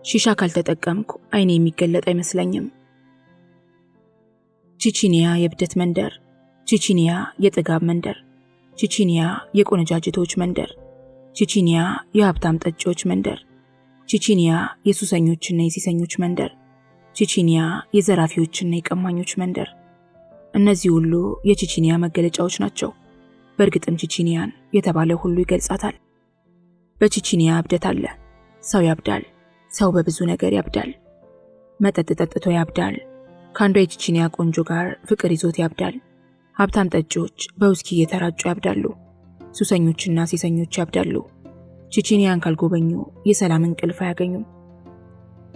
ሺሻ ካልተጠቀምኩ አይኔ የሚገለጥ አይመስለኝም። ቺቺኒያ የብደት መንደር፣ ቺቺኒያ የጥጋብ መንደር፣ ቺቺኒያ የቆነጃጅቶች መንደር፣ ቺቺኒያ የሀብታም ጠጪዎች መንደር፣ ቺቺኒያ የሱሰኞችና የሲሰኞች መንደር፣ ቺቺኒያ የዘራፊዎችና የቀማኞች መንደር። እነዚህ ሁሉ የቺቺኒያ መገለጫዎች ናቸው። በእርግጥም ቺቺኒያን የተባለ ሁሉ ይገልጻታል። በቺቺኒያ እብደት አለ። ሰው ያብዳል። ሰው በብዙ ነገር ያብዳል። መጠጥ ጠጥቶ ያብዳል። ከአንዷ የቺቺኒያ ቆንጆ ጋር ፍቅር ይዞት ያብዳል። ሀብታም ጠጪዎች በውስኪ እየተራጩ ያብዳሉ። ሱሰኞችና ሲሰኞች ያብዳሉ። ቺቺኒያን ካልጎበኙ የሰላም እንቅልፍ አያገኙም።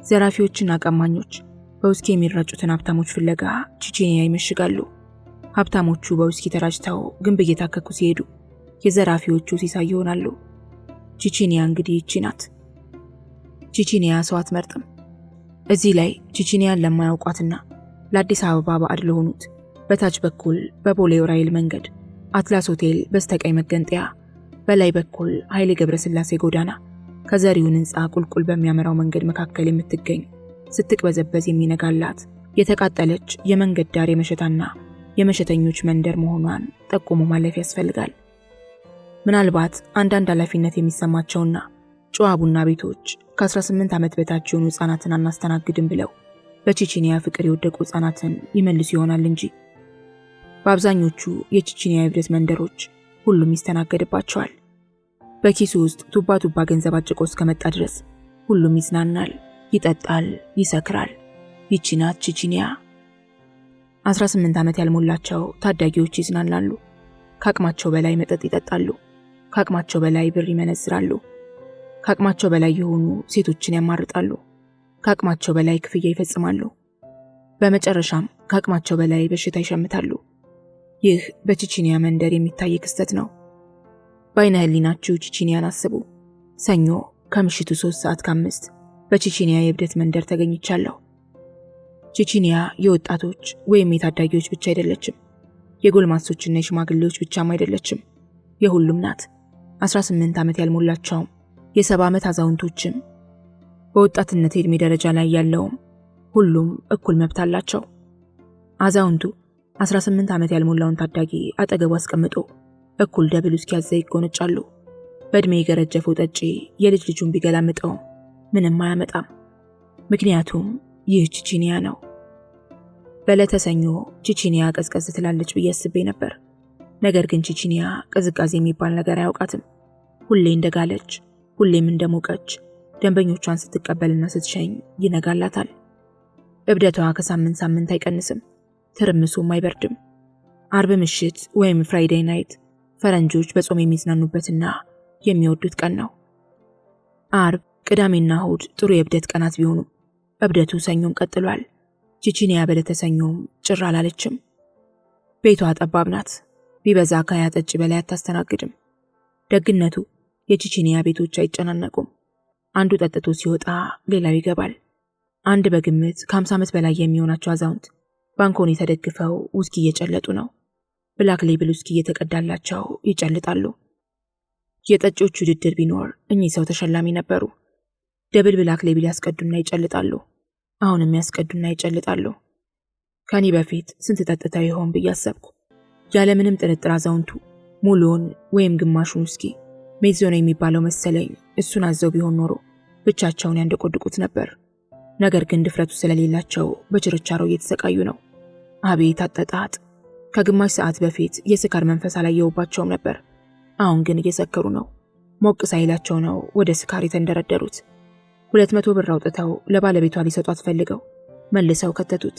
ዘራፊዎችና ቀማኞች በውስኪ የሚራጩትን ሀብታሞች ፍለጋ ቺቺኒያ ይመሽጋሉ። ሀብታሞቹ በውስኪ ተራጭተው ግንብ እየታከኩ ሲሄዱ የዘራፊዎቹ ሲሳይ ይሆናሉ። ቺቺኒያ እንግዲህ ይቺ ናት። ቺቺኒያ ሰው አትመርጥም። እዚህ ላይ ቺቺኒያን ለማያውቋትና ለአዲስ አበባ ባዕድ ለሆኑት በታች በኩል በቦሌ ራይል መንገድ አትላስ ሆቴል በስተቀኝ መገንጠያ፣ በላይ በኩል ኃይሌ ገብረስላሴ ጎዳና ከዘሪውን ሕንፃ ቁልቁል በሚያመራው መንገድ መካከል የምትገኝ ስትቅበዘበዝ የሚነጋላት የተቃጠለች የመንገድ ዳር የመሸታና የመሸተኞች መንደር መሆኗን ጠቁሞ ማለፍ ያስፈልጋል። ምናልባት አንዳንድ ኃላፊነት የሚሰማቸውና ጨዋ ቡና ቤቶች ከ18 ዓመት በታች የሆኑ ሕፃናትን አናስተናግድም ብለው በቺቺኒያ ፍቅር የወደቁ ሕፃናትን ይመልሱ ይሆናል እንጂ በአብዛኞቹ የቺቺኒያ የብደት መንደሮች ሁሉም ይስተናገድባቸዋል። በኪሱ ውስጥ ቱባ ቱባ ገንዘብ አጭቆ እስከመጣ ድረስ ሁሉም ይዝናናል፣ ይጠጣል፣ ይሰክራል። ይቺ ናት ቺቺኒያ። 18 ዓመት ያልሞላቸው ታዳጊዎች ይዝናናሉ። ከአቅማቸው በላይ መጠጥ ይጠጣሉ። ከአቅማቸው በላይ ብር ይመነዝራሉ። ከአቅማቸው በላይ የሆኑ ሴቶችን ያማርጣሉ። ከአቅማቸው በላይ ክፍያ ይፈጽማሉ። በመጨረሻም ከአቅማቸው በላይ በሽታ ይሸምታሉ። ይህ በቺቺኒያ መንደር የሚታይ ክስተት ነው። በአይነ ህሊናችሁ ቺቺኒያን አስቡ። ሰኞ ከምሽቱ 3:05 በቺቺኒያ የብደት መንደር ተገኝቻለሁ። ቺቺኒያ የወጣቶች ወይም የታዳጊዎች ብቻ አይደለችም። የጎልማሶችና የሽማግሌዎች ብቻም አይደለችም። የሁሉም ናት። 18 ዓመት ያልሞላቸውም የ70 ዓመት አዛውንቶችም በወጣትነት የዕድሜ ደረጃ ላይ ያለውም ሁሉም እኩል መብት አላቸው። አዛውንቱ 18 ዓመት ያልሞላውን ታዳጊ አጠገቡ አስቀምጦ እኩል ደብል ውስኪ ያዘ ይጎነጫሉ። በዕድሜ የገረጀፈው ጠጪ የልጅ ልጁን ቢገላምጠው ምንም አያመጣም። ምክንያቱም ይህ ቺቺኒያ ነው። በዕለተ ሰኞ ቺቺኒያ ቀዝቀዝ ትላለች ብዬ አስቤ ነበር። ነገር ግን ቺቺኒያ ቅዝቃዜ የሚባል ነገር አያውቃትም። ሁሌ እንደጋለች፣ ሁሌም እንደሞቀች ደንበኞቿን ስትቀበልና ስትሸኝ ይነጋላታል። እብደቷ ከሳምንት ሳምንት አይቀንስም፣ ትርምሱም አይበርድም። አርብ ምሽት ወይም ፍራይዴይ ናይት ፈረንጆች በጾም የሚዝናኑበትና የሚወዱት ቀን ነው። አርብ፣ ቅዳሜና እሁድ ጥሩ የእብደት ቀናት ቢሆኑም እብደቱ ሰኞም ቀጥሏል። ቺቺኒያ በዕለተ ሰኞም ጭር አላለችም። ቤቷ ጠባብ ናት። ቢበዛ ከ20 ጠጪ በላይ አታስተናግድም። ደግነቱ የቺቺኒያ ቤቶች አይጨናነቁም። አንዱ ጠጥቶ ሲወጣ ሌላው ይገባል። አንድ በግምት ከ50 ዓመት በላይ የሚሆናቸው አዛውንት ባንኮኒ ተደግፈው ውስኪ እየጨለጡ ነው። ብላክ ሌብል ውስኪ እየተቀዳላቸው ይጨልጣሉ። የጠጪዎቹ ውድድር ቢኖር እኚህ ሰው ተሸላሚ ነበሩ። ደብል ብላክ ሌብል ያስቀዱና ይጨልጣሉ። አሁንም ያስቀዱና ይጨልጣሉ። ከኔ በፊት ስንት ጠጥተው ይሆን ብዬ አሰብኩ። ያለምንም ጥርጥር አዛውንቱ ሙሉውን ወይም ግማሹን ውስኪ ሜዞኖ የሚባለው መሰለኝ እሱን አዘው ቢሆን ኖሮ ብቻቸውን ያንደቆድቁት ነበር። ነገር ግን ድፍረቱ ስለሌላቸው በችርቻሮ እየተሰቃዩ ነው። አቤት አጠጣጥ! ከግማሽ ሰዓት በፊት የስካር መንፈስ አላየውባቸውም ነበር። አሁን ግን እየሰከሩ ነው። ሞቅ ሳይላቸው ነው ወደ ስካር የተንደረደሩት። 200 ብር አውጥተው ለባለቤቷ ሊሰጧት ፈልገው መልሰው ከተቱት።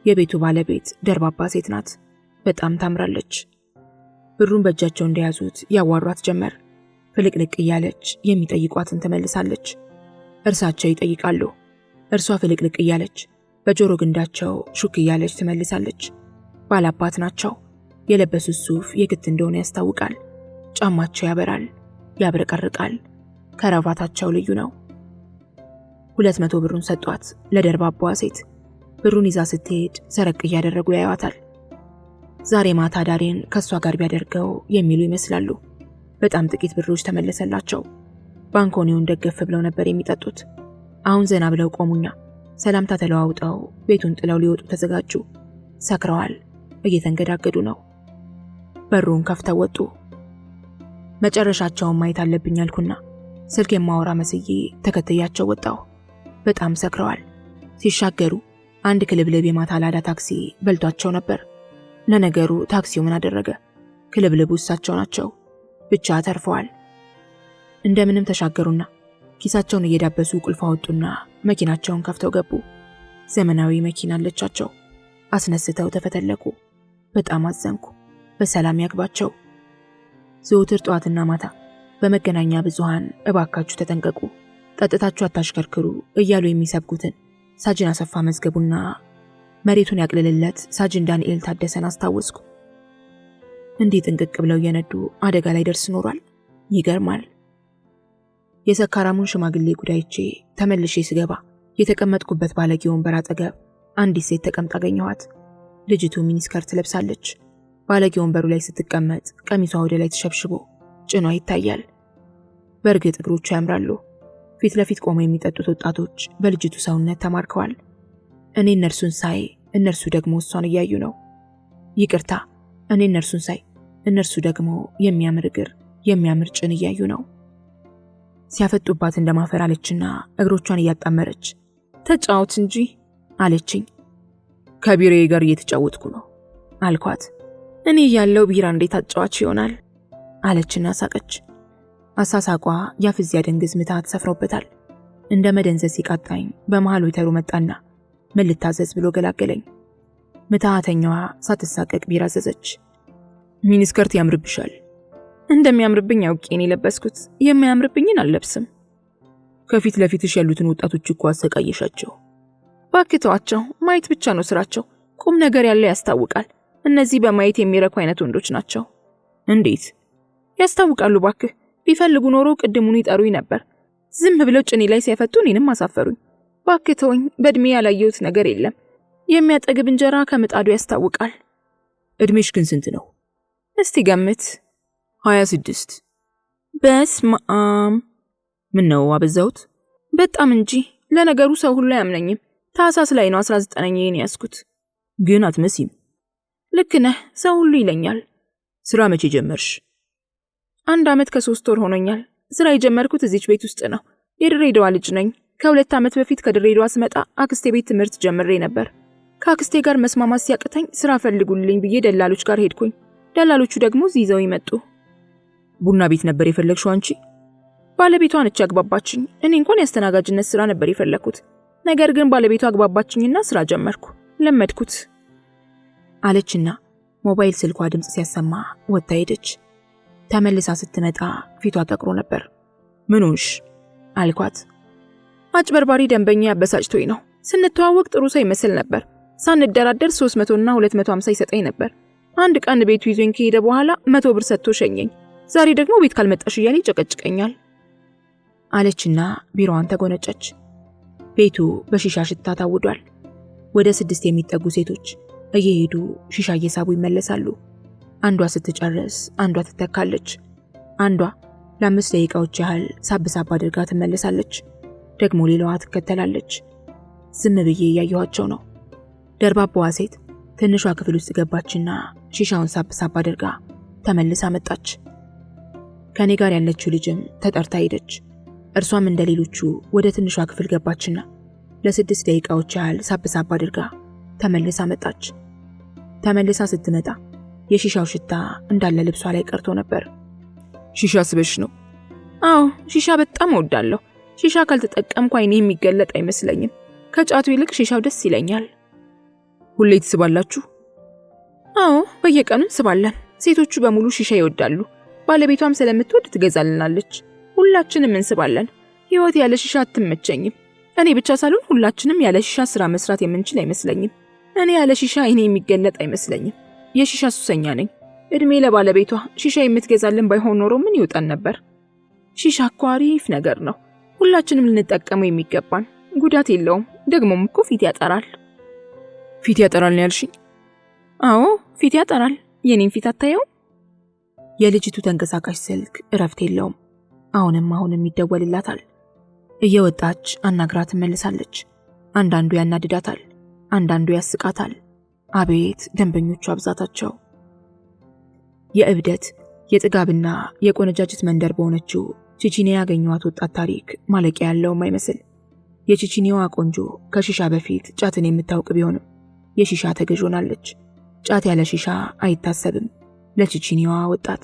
የቤቱ ባለቤት ደርባባ ሴት ናት። በጣም ታምራለች። ብሩን በእጃቸው እንደያዙት ያዋሯት ጀመር። ፍልቅልቅ እያለች የሚጠይቋትን ትመልሳለች። እርሳቸው ይጠይቃሉ። እርሷ ፍልቅልቅ እያለች በጆሮ ግንዳቸው ሹክ እያለች ትመልሳለች። ባላባት ናቸው። የለበሱት ሱፍ የክት እንደሆነ ያስታውቃል። ጫማቸው ያበራል፣ ያብረቀርቃል። ከረባታቸው ልዩ ነው። 200 ብሩን ሰጧት ለደርባባዋ ሴት። ብሩን ይዛ ስትሄድ ሰረቅ እያደረጉ ያዩዋታል። ዛሬ ማታ ዳሬን ከሷ ጋር ቢያደርገው የሚሉ ይመስላሉ። በጣም ጥቂት ብሮች ተመለሰላቸው። ባንኮኒውን ደገፍ ብለው ነበር የሚጠጡት። አሁን ዘና ብለው ቆሙና ሰላምታ ተለዋውጠው ቤቱን ጥለው ሊወጡ ተዘጋጁ። ሰክረዋል፣ እየተንገዳገዱ ነው። በሩን ከፍተው ወጡ። መጨረሻቸውን ማየት አለብኝ አልኩና ስልክ የማወራ መስዬ ተከትያቸው ወጣሁ። በጣም ሰክረዋል። ሲሻገሩ አንድ ክልብልብ የማታ ላዳ ታክሲ በልቷቸው ነበር። ለነገሩ ታክሲው ምን አደረገ? ክልብልቡ እሳቸው ናቸው። ብቻ ተርፈዋል። እንደምንም ተሻገሩና ኪሳቸውን እየዳበሱ ቁልፍ አወጡና መኪናቸውን ከፍተው ገቡ። ዘመናዊ መኪና አለቻቸው። አስነስተው ተፈተለኩ። በጣም አዘንኩ። በሰላም ያግባቸው። ዘውትር ጠዋትና ማታ በመገናኛ ብዙሃን እባካችሁ ተጠንቀቁ፣ ጠጥታችሁ አታሽከርክሩ እያሉ የሚሰብኩትን ሳጅን አሰፋ መዝገቡና መሬቱን ያቅልልለት ሳጅን ዳንኤል ታደሰን አስታወስኩ። እንዲህ ጥንቅቅ ብለው እየነዱ አደጋ ላይ ደርስ ኖሯል። ይገርማል። የሰካራሙን ሽማግሌ ጉዳይቼ ተመልሼ ስገባ የተቀመጥኩበት ባለጌ ወንበር አጠገብ አንዲት ሴት ተቀምጣ አገኘኋት። ልጅቱ ሚኒስከርት ለብሳለች። ባለጌ ወንበሩ ላይ ስትቀመጥ ቀሚሷ ወደ ላይ ተሸብሽቦ ጭኗ ይታያል። በእርግጥ እግሮቿ ያምራሉ። ፊት ለፊት ቆመው የሚጠጡት ወጣቶች በልጅቱ ሰውነት ተማርከዋል። እኔ እነርሱን ሳይ እነርሱ ደግሞ እሷን እያዩ ነው። ይቅርታ፣ እኔ እነርሱን ሳይ እነርሱ ደግሞ የሚያምር እግር የሚያምር ጭን እያዩ ነው። ሲያፈጡባት እንደማፈር አለችና እግሮቿን እያጣመረች ተጫወት እንጂ አለችኝ። ከቢራዬ ጋር እየተጫወትኩ ነው አልኳት። እኔ ያለው ቢራ እንዴት አጫዋች ይሆናል አለችና ሳቀች። አሳሳቋ ያፍዚያ ደንግዝ ምታት ሰፍሮበታል። እንደ መደንዘዝ ሲቃጣኝ በመሃል ወይተሩ መጣና ምን ልታዘዝ ብሎ ገላገለኝ። ምታተኛዋ ሳትሳቀቅ ቢራ አዘዘች። ሚኒስከርት ያምርብሻል። እንደሚያምርብኝ አውቄን የለበስኩት፣ የሚያምርብኝን አልለብስም። ከፊት ለፊትሽ ያሉትን ወጣቶች እኮ አሰቃየሻቸው። ባክተዋቸው፣ ማየት ብቻ ነው ስራቸው። ቁም ነገር ያለው ያስታውቃል። እነዚህ በማየት የሚረኩ አይነት ወንዶች ናቸው። እንዴት ያስታውቃሉ? ባክህ ቢፈልጉ ኖሮ ቅድሙን ይጠሩኝ ነበር። ዝም ብለው ጭኔ ላይ ሲያፈጡ እኔንም አሳፈሩኝ። ባክተውኝ፣ በእድሜ ያላየሁት ነገር የለም። የሚያጠግብ እንጀራ ከምጣዱ ያስታውቃል። እድሜሽ ግን ስንት ነው? እስቲ ገምት። 26። በስማም፣ ምን ነው አበዛሁት? በጣም እንጂ። ለነገሩ ሰው ሁሉ አያምነኝም። ታህሳስ ላይ ነው 19ኛዬን ያስኩት። ግን አትመሲም። ልክ ነህ፣ ሰው ሁሉ ይለኛል። ስራ መቼ ጀመርሽ? 1 ዓመት ከ3 ወር ሆኖኛል። ስራ የጀመርኩት እዚች ቤት ውስጥ ነው። የድሬዳዋ ልጅ ነኝ። ከ2 ዓመት በፊት ከድሬዳዋ ስመጣ አክስቴ ቤት ትምህርት ጀምሬ ነበር። ከአክስቴ ጋር መስማማት ሲያቅተኝ ስራ ፈልጉልኝ ብዬ ደላሎች ጋር ሄድኩኝ። ደላሎቹ ደግሞ ይዘው ይመጡ። ቡና ቤት ነበር የፈለግሽው አንቺ? ባለቤቷ ነች ያግባባችኝ። እኔ እንኳን ያስተናጋጅነት ስራ ነበር የፈለኩት። ነገር ግን ባለቤቷ አግባባችኝና ስራ ጀመርኩ። ለመድኩት አለችና ሞባይል ስልኳ ድምጽ ሲያሰማ ወጣ ሄደች። ተመልሳ ስትመጣ ፊቷ ጠቅሮ ነበር። ምን ሆንሽ አልኳት። አጭበርባሪ ደንበኛ ያበሳጭቶኝ ነው። ስንተዋወቅ ጥሩ ሰው ይመስል ነበር። ሳንደራደር 300 እና 250 ይሰጠኝ ነበር። አንድ ቀን ቤቱ ይዞኝ ከሄደ በኋላ 100 ብር ሰጥቶ ሸኘኝ። ዛሬ ደግሞ ቤት ካልመጣሽ እያለ ይጨቀጭቀኛል አለችና ቢሮዋን ተጎነጨች። ቤቱ በሺሻ ሽታ ታውዷል። ወደ 6 የሚጠጉ ሴቶች እየሄዱ ሺሻ እየሳቡ ይመለሳሉ። አንዷ ስትጨርስ አንዷ ትተካለች። አንዷ ለ5 ደቂቃዎች ያህል ሳብ አድርጋ ትመለሳለች። ደግሞ ሌላዋ ትከተላለች። ዝም ብዬ እያየኋቸው ነው። ደርባባዋ ሴት ትንሿ ክፍል ውስጥ ገባችና ሺሻውን ሳብ አድርጋ ተመልሳ መጣች። ከኔ ጋር ያለችው ልጅም ተጠርታ ሄደች። እርሷም እንደሌሎቹ ወደ ትንሿ ክፍል ገባችና ለ6 ደቂቃዎች ያህል ሳብ አድርጋ ተመልሳ መጣች። ተመልሳ ስትመጣ የሺሻው ሽታ እንዳለ ልብሷ ላይ ቀርቶ ነበር። ሺሻ ስበሽ ነው? አዎ፣ ሺሻ በጣም እወዳለሁ። ሺሻ ካልተጠቀምኩ አይኔ የሚገለጥ አይመስለኝም። ከጫቱ ይልቅ ሺሻው ደስ ይለኛል። ሁሌ ትስባላችሁ? አዎ፣ በየቀኑ እንስባለን። ሴቶቹ በሙሉ ሺሻ ይወዳሉ። ባለቤቷም ስለምትወድ ትገዛልናለች። ሁላችንም እንስባለን። ህይወት ያለ ሺሻ አትመቸኝም። እኔ ብቻ ሳልሆን ሁላችንም ያለ ሺሻ ስራ መስራት የምንችል አይመስለኝም። እኔ ያለ ሺሻ አይኔ የሚገለጥ አይመስለኝም። የሺሻ ሱሰኛ ነኝ። እድሜ ለባለቤቷ ሺሻ የምትገዛልን ባይሆን ኖሮ ምን ይውጣን ነበር? ሺሻ እኮ አሪፍ ነገር ነው። ሁላችንም ልንጠቀመው የሚገባን። ጉዳት የለውም። ደግሞም እኮ ፊት ያጠራል። ፊት ያጠራል ነው ያልሽኝ? አዎ፣ ፊት ያጠራል። የኔን ፊት አታየው? የልጅቱ ተንቀሳቃሽ ስልክ እረፍት የለውም። አሁንም ይደወልላታል። እየወጣች አናግራ ትመልሳለች። አንዳንዱ ያናድዳታል፣ አንዳንዱ ያስቃታል። አቤት ደንበኞቹ አብዛታቸው! የእብደት የጥጋብና የቆነጃጅት መንደር በሆነችው ቺቺኒያ ያገኘዋት ወጣት ታሪክ ማለቂያ ያለውም አይመስል። የቺቺኒያዋ ቆንጆ ከሺሻ በፊት ጫትን የምታውቅ ቢሆንም የሺሻ ተገዥ ሆናለች። ጫት ያለ ሺሻ አይታሰብም ለቺቺኒያዋ ወጣት።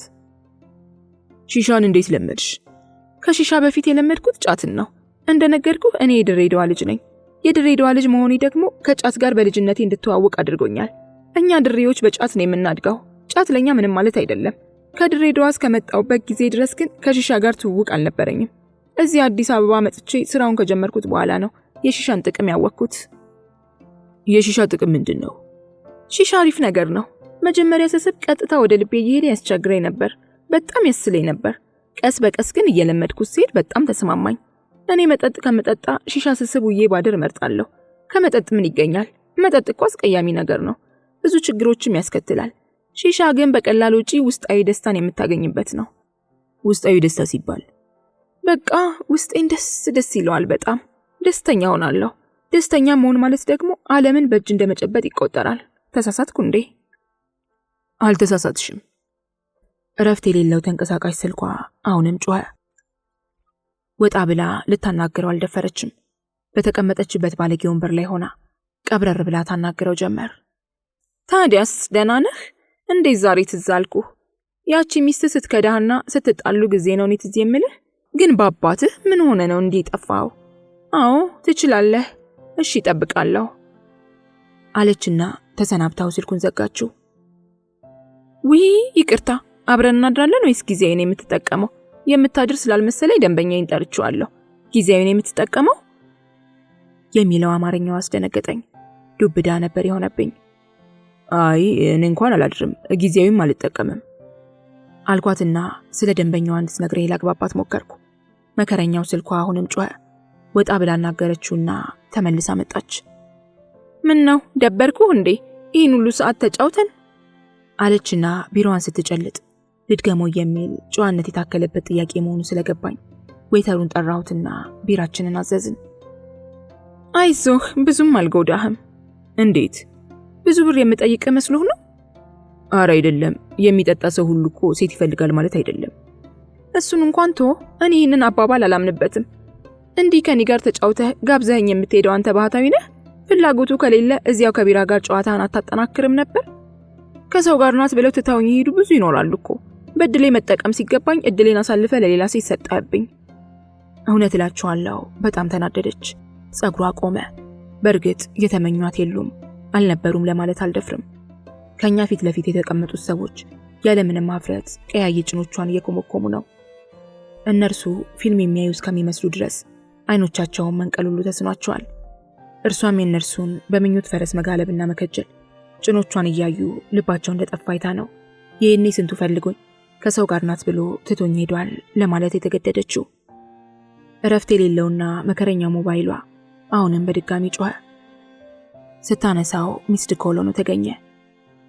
ሺሻን እንዴት ለመድሽ? ከሺሻ በፊት የለመድኩት ጫትን ነው። እንደነገርኩህ እኔ የድሬዳዋ ልጅ ነኝ። የድሬዳዋ ልጅ መሆኔ ደግሞ ከጫት ጋር በልጅነቴ እንድተዋወቅ አድርጎኛል። እኛ ድሬዎች በጫት ነው የምናድገው። ጫት ለኛ ምንም ማለት አይደለም። ከድሬዳዋ እስከመጣሁበት ጊዜ ድረስ ግን ከሺሻ ጋር ትውውቅ አልነበረኝም። እዚህ አዲስ አበባ መጥቼ ስራውን ከጀመርኩት በኋላ ነው የሺሻን ጥቅም ያወቅኩት። የሺሻ ጥቅም ምንድን ነው? ሺሻ አሪፍ ነገር ነው። መጀመሪያ ስስብ ቀጥታ ወደ ልቤ እየሄደ ያስቸግረኝ ነበር። በጣም ያስለኝ ነበር። ቀስ በቀስ ግን እየለመድኩት ሲሄድ በጣም ተስማማኝ። እኔ መጠጥ ከመጠጣ ሺሻ ስስብ ውዬ ባድር እመርጣለሁ። ከመጠጥ ምን ይገኛል? መጠጥ እኮ አስቀያሚ ነገር ነው፣ ብዙ ችግሮችም ያስከትላል። ሺሻ ግን በቀላል ወጪ ውስጣዊ ደስታን የምታገኝበት ነው። ውስጣዊ ደስታ ሲባል በቃ ውስጤን ደስ ይለዋል። በጣም ደስተኛ ሆናለሁ። ደስተኛ መሆን ማለት ደግሞ ዓለምን በእጅ እንደመጨበጥ ይቆጠራል። ተሳሳትኩ እንዴ? አልተሳሳትሽም። እረፍት የሌለው ተንቀሳቃሽ ስልኳ አሁንም ጮኸ። ወጣ ብላ ልታናግረው አልደፈረችም። በተቀመጠችበት ባለጌ ወንበር ላይ ሆና ቀብረር ብላ ታናግረው ጀመር። ታዲያስ ደህና ነህ? እንዴት ዛሬ ትዝ አልኩህ? ያቺ ሚስት ስትከዳህና ስትጣሉ ጊዜ ነው እኔ ትዝ የምልህ። ግን በአባትህ ምን ሆነ ነው እንዲህ ጠፋው? አዎ ትችላለህ። እሺ እጠብቃለሁ አለችና ተሰናብታው ስልኩን ዘጋችው። ውይ ይቅርታ፣ አብረን እናድራለን ወይስ ጊዜያዊ ነው የምትጠቀመው? የምታድር ስላልመሰለኝ ደንበኛዬን ጠርቼዋለሁ። ጊዜያዊ ነው የምትጠቀመው የሚለው አማርኛው አስደነገጠኝ። ዱብዳ ነበር የሆነብኝ። አይ እኔ እንኳን አላድርም፣ ጊዜያዊም አልጠቀምም አልኳትና ስለ ደንበኛዋ እንድትነግረኝ ላግባባት ሞከርኩ። መከረኛው ስልኳ አሁንም ጮኸ። ወጣ ብላ አናገረችውና ተመልሳ መጣች። ምን ነው ደበርኩህ እንዴ? ይህን ሁሉ ሰዓት ተጫውተን አለችና ቢሮዋን ስትጨልጥ ልድገሞ የሚል ጨዋነት የታከለበት ጥያቄ መሆኑ ስለገባኝ ዌተሩን ጠራሁትና ቢራችንን አዘዝን። አይዞህ ብዙም አልጎዳህም። እንዴት? ብዙ ብር የምጠይቅ መስሎህ ነው? አረ አይደለም፣ የሚጠጣ ሰው ሁሉ እኮ ሴት ይፈልጋል ማለት አይደለም። እሱን እንኳን ቶ እኔ ይህንን አባባል አላምንበትም። እንዲህ ከኔ ጋር ተጫውተህ ጋብዘኸኝ የምትሄደው አንተ ባህታዊ ነህ። ፍላጎቱ ከሌለ እዚያው ከቢራ ጋር ጨዋታህን አታጠናክርም ነበር? ከሰው ጋር ናት ብለው ትተውኝ ይሄዱ ብዙ ይኖራሉ እኮ። በእድሌ መጠቀም ሲገባኝ እድሌን አሳልፈ ለሌላ ሴት ሰጠህብኝ። እውነት እላችኋለሁ በጣም ተናደደች። ጸጉሯ ቆመ። በእርግጥ የተመኟት የሉም አልነበሩም ለማለት አልደፍርም። ከኛ ፊት ለፊት የተቀመጡት ሰዎች ያለምንም ማፍረት ቀያይ ጭኖቿን እየኮመኮሙ ነው። እነርሱ ፊልም የሚያዩ እስከሚመስሉ ድረስ አይኖቻቸውን መንቀል ሁሉ ተስኗቸዋል። እርሷም የእነርሱን በምኞት ፈረስ መጋለብና መከጀል ጭኖቿን እያዩ ልባቸው እንደጠፋ አይታ ነው ይህኔ ስንቱ ፈልጎኝ ከሰው ጋር ናት ብሎ ትቶኝ ሄዷል ለማለት የተገደደችው። እረፍት የሌለውና መከረኛው ሞባይሏ አሁንም በድጋሚ ጮኸ። ስታነሳው ሚስድ ኮል ሆኖ ተገኘ።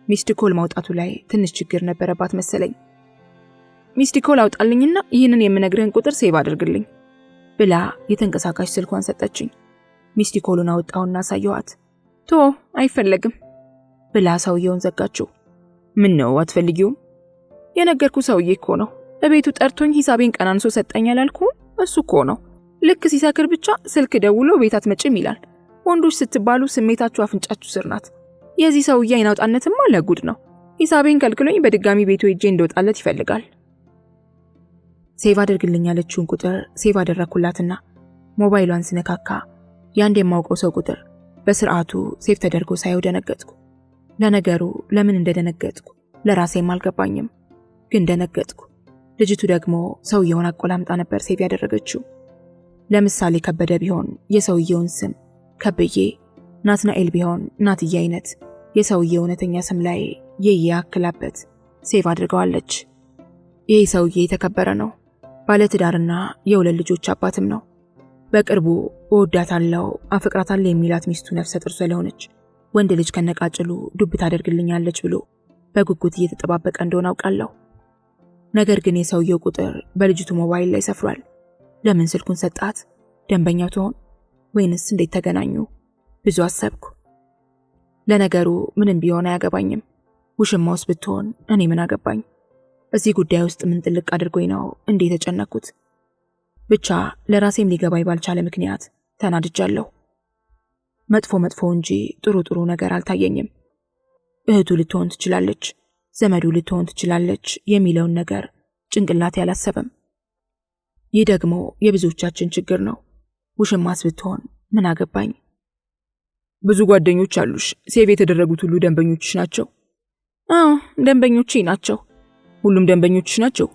ሚስድ ኮል ማውጣቱ ላይ ትንሽ ችግር ነበረባት መሰለኝ። ሚስድ ኮል አውጣልኝና ይህንን የምነግርህን ቁጥር ሴቭ አድርግልኝ ብላ የተንቀሳቃሽ ስልኳን ሰጠችኝ። ሚስድ ኮሉን አወጣውና አሳየኋት። ቶ አይፈለግም ብላ ሰውየውን ዘጋችው። ምን ነው አትፈልጊውም? የነገርኩ ሰውዬ እኮ ነው። እቤቱ ጠርቶኝ ሂሳቤን ቀናንሶ ሰጠኝ አላልኩም? እሱ እኮ ነው። ልክ ሲሰክር ብቻ ስልክ ደውሎ ቤት አትመጭም ይላል። ወንዶች ስትባሉ ስሜታችሁ አፍንጫችሁ ስር ናት። የዚህ ሰውዬ አይናውጣነትማ ለጉድ ነው። ሂሳቤን ከልክሎኝ በድጋሚ ቤቱ ሄጄ እንደወጣለት ይፈልጋል። ሴቭ አድርግልኝ ያለችውን ቁጥር ሴቭ አደረኩላትና ሞባይሏን ስነካካ ያንድ የማውቀው ሰው ቁጥር በስርዓቱ ሴቭ ተደርጎ ሳየው ደነገጥኩ። ለነገሩ ለምን እንደደነገጥኩ ለራሴም አልገባኝም፣ ግን ደነገጥኩ። ልጅቱ ደግሞ ሰውየውን አቆላምጣ ነበር ሴቭ ያደረገችው። ለምሳሌ ከበደ ቢሆን የሰውየውን ስም ከብዬ፣ ናትናኤል ቢሆን ናትዬ አይነት የሰውየው እውነተኛ ስም ላይ የየ አክላበት ሴቭ አድርገዋለች። ይህ ሰውዬ የተከበረ ነው። ባለትዳርና የሁለት ልጆች አባትም ነው። በቅርቡ እወዳታለሁ አፍቅራታለሁ የሚላት ሚስቱ ነፍሰ ጡር ስለሆነች ወንድ ልጅ ከነቃጭሉ ዱብ ታደርግልኛለች ብሎ በጉጉት እየተጠባበቀ እንደሆነ አውቃለሁ። ነገር ግን የሰውየው ቁጥር በልጅቱ ሞባይል ላይ ሰፍሯል። ለምን ስልኩን ሰጣት? ደንበኛው ትሆን ወይንስ እንዴት ተገናኙ? ብዙ አሰብኩ። ለነገሩ ምንም ቢሆን አያገባኝም። ውሽማውስ ብትሆን እኔ ምን አገባኝ? እዚህ ጉዳይ ውስጥ ምን ጥልቅ አድርጎኝ ነው እንዴ ተጨነኩት? ብቻ ለራሴም ሊገባኝ ባልቻለ ምክንያት ተናድጃለሁ። መጥፎ እንጂ ጥሩ ነገር አልታየኝም። እህቱ ልትሆን ትችላለች፣ ዘመዱ ልትሆን ትችላለች የሚለውን ነገር ጭንቅላቴ አላሰበም። ይህ ደግሞ የብዙዎቻችን ችግር ነው። ውሽማስ ብትሆን ምን አገባኝ? ብዙ ጓደኞች አሉሽ። ሴቭ የተደረጉት ሁሉ ደንበኞችሽ ናቸው? አዎ ደንበኞቼ ናቸው። ሁሉም ደንበኞችሽ ናቸው?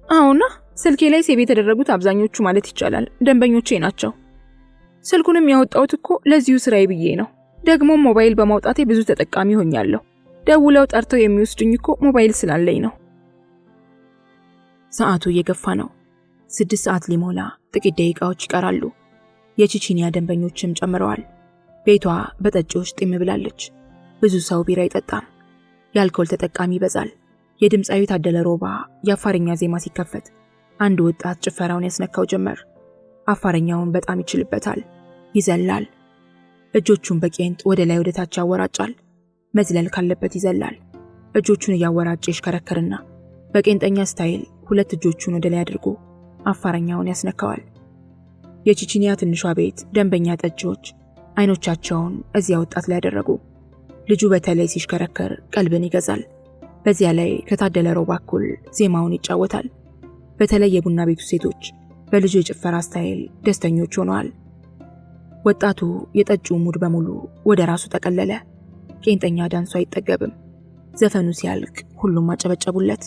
አዎና፣ ስልኬ ላይ ሴቭ የተደረጉት አብዛኞቹ ማለት ይቻላል ደንበኞቼ ናቸው። ስልኩንም ያወጣሁት እኮ ለዚሁ ስራዬ ብዬ ነው። ደግሞ ሞባይል በማውጣቴ ብዙ ተጠቃሚ ሆኛለሁ። ደውለው ጠርተው የሚወስዱኝ እኮ ሞባይል ስላለኝ ነው። ሰዓቱ እየገፋ ነው። 6 ሰዓት ሊሞላ ጥቂት ደቂቃዎች ይቀራሉ። የቺቺኒያ ደንበኞችም ጨምረዋል። ቤቷ በጠጪዎች ጢም ብላለች። ብዙ ሰው ቢራ ይጠጣል። የአልኮል ተጠቃሚ ይበዛል። የድምፃዊ ታደለ ሮባ የአፋርኛ ዜማ ሲከፈት አንድ ወጣት ጭፈራውን ያስነካው ጀመር። አፋርኛውን በጣም ይችልበታል። ይዘላል። እጆቹን በቄንጥ ወደ ላይ ወደ ታች ያወራጫል። መዝለል ካለበት ይዘላል። እጆቹን እያወራጨ ይሽከረከርና በቄንጠኛ ስታይል 2 እጆቹን ወደ ላይ አድርጎ አፋርኛውን ያስነካዋል። የቺቺኒያ ትንሿ ቤት ደንበኛ ጠጪዎች አይኖቻቸውን እዚያ ወጣት ላይ ያደረጉ። ልጁ በተለይ ሲሽከረከር ቀልብን ይገዛል። በዚያ ላይ ከታደለ ሮባ እኩል ዜማውን ይጫወታል። በተለይ የቡና ቤቱ ሴቶች በልጁ የጭፈራ ስታይል ደስተኞች ሆነዋል። ወጣቱ የጠጪው ሙድ በሙሉ ወደ ራሱ ጠቀለለ። ቄንጠኛ ዳንሱ አይጠገብም። ዘፈኑ ሲያልቅ ሁሉም አጨበጨቡለት።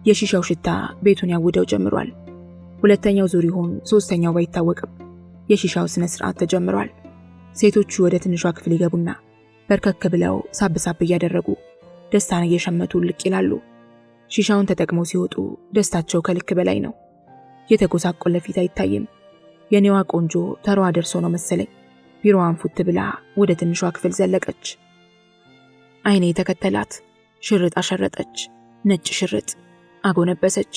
የሺሻው ሽታ ቤቱን ያውደው ጀምሯል። ሁለተኛው ዙር ይሁን ሶስተኛው ባይታወቅም የሺሻው ስነ ስርዓት ተጀምሯል። ሴቶቹ ወደ ትንሿ ክፍል ይገቡና በርከክ ብለው ሳብ እያደረጉ ደስታን እየሸመቱ ልቅ ይላሉ። ሺሻውን ተጠቅመው ሲወጡ ደስታቸው ከልክ በላይ ነው። የተጎሳቆለ ፊት አይታይም። የኔዋ ቆንጆ ተሯ ደርሶ ነው መሰለኝ ቢሮዋን ፉት ብላ ወደ ትንሿ ክፍል ዘለቀች። አይኔ ተከተላት። ሽርጥ አሸረጠች። ነጭ ሽርጥ አጎነበሰች።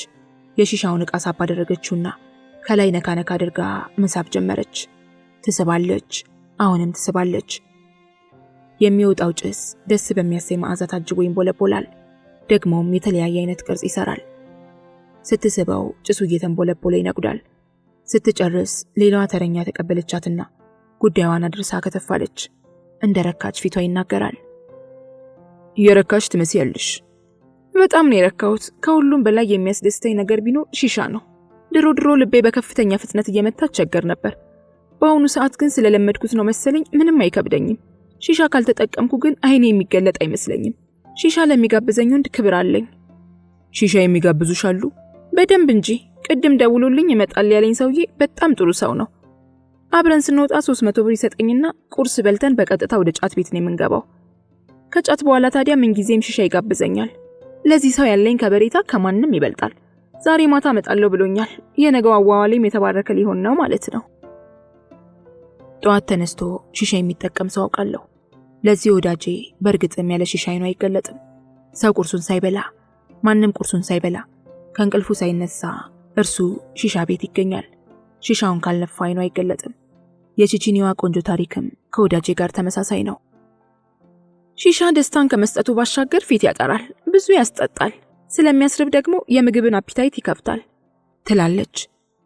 የሺሻውን ዕቃ ሳብ አደረገችውና ከላይ ነካ አድርጋ መሳብ ጀመረች። ትስባለች፣ አሁንም ትስባለች። የሚወጣው ጭስ ደስ በሚያሰኝ መዓዛ ታጅቦ ይንቦለቦላል። ደግሞም የተለያየ አይነት ቅርጽ ይሰራል። ስትስበው ጭሱ እየተንቦለቦለ ይነጉዳል። ስትጨርስ ሌላዋ ተረኛ ተቀበለቻትና ጉዳዩን አድርሳ ከተፋለች። እንደረካች ፊቷ ይናገራል። የረካች ትመስያለሽ። በጣም ነው የረካሁት። ከሁሉም በላይ የሚያስደስተኝ ነገር ቢኖር ሺሻ ነው። ድሮ ልቤ በከፍተኛ ፍጥነት እየመታ ቸገር ነበር። በአሁኑ ሰዓት ግን ስለለመድኩት ነው መሰለኝ ምንም አይከብደኝም። ሺሻ ካልተጠቀምኩ ግን አይኔ የሚገለጥ አይመስለኝም። ሺሻ ለሚጋብዘኝ ወንድ ክብር አለኝ። ሺሻ የሚጋብዙሽ አሉ? በደንብ እንጂ። ቅድም ደውሎልኝ ይመጣል ያለኝ ሰውዬ በጣም ጥሩ ሰው ነው። አብረን ስንወጣ 300 ብር ይሰጠኝና ቁርስ በልተን በቀጥታ ወደ ጫት ቤት ነው የምንገባው። ከጫት በኋላ ታዲያ ምንጊዜም ሺሻ ይጋብዘኛል። ለዚህ ሰው ያለኝ ከበሬታ ከማንም ይበልጣል። ዛሬ ማታ እመጣለሁ ብሎኛል። የነገው አዋዋሌም የተባረከ ሊሆን ነው ማለት ነው። ጠዋት ተነስቶ ሺሻ የሚጠቀም ሰው አውቃለሁ። ለዚህ ወዳጄ በእርግጥም ያለ ሺሻ አይኑ አይገለጥም። ሰው ቁርሱን ሳይበላ፣ ማንም ቁርሱን ሳይበላ ከእንቅልፉ ሳይነሳ እርሱ ሺሻ ቤት ይገኛል። ሺሻውን ካልነፋ አይኑ አይገለጥም። የቺቺኒዋ ቆንጆ ታሪክም ከወዳጄ ጋር ተመሳሳይ ነው። ሺሻ ደስታን ከመስጠቱ ባሻገር ፊት ያጠራል፣ ብዙ ያስጠጣል። ስለሚያስርብ ደግሞ የምግብን አፒታይት ይከፍታል ትላለች።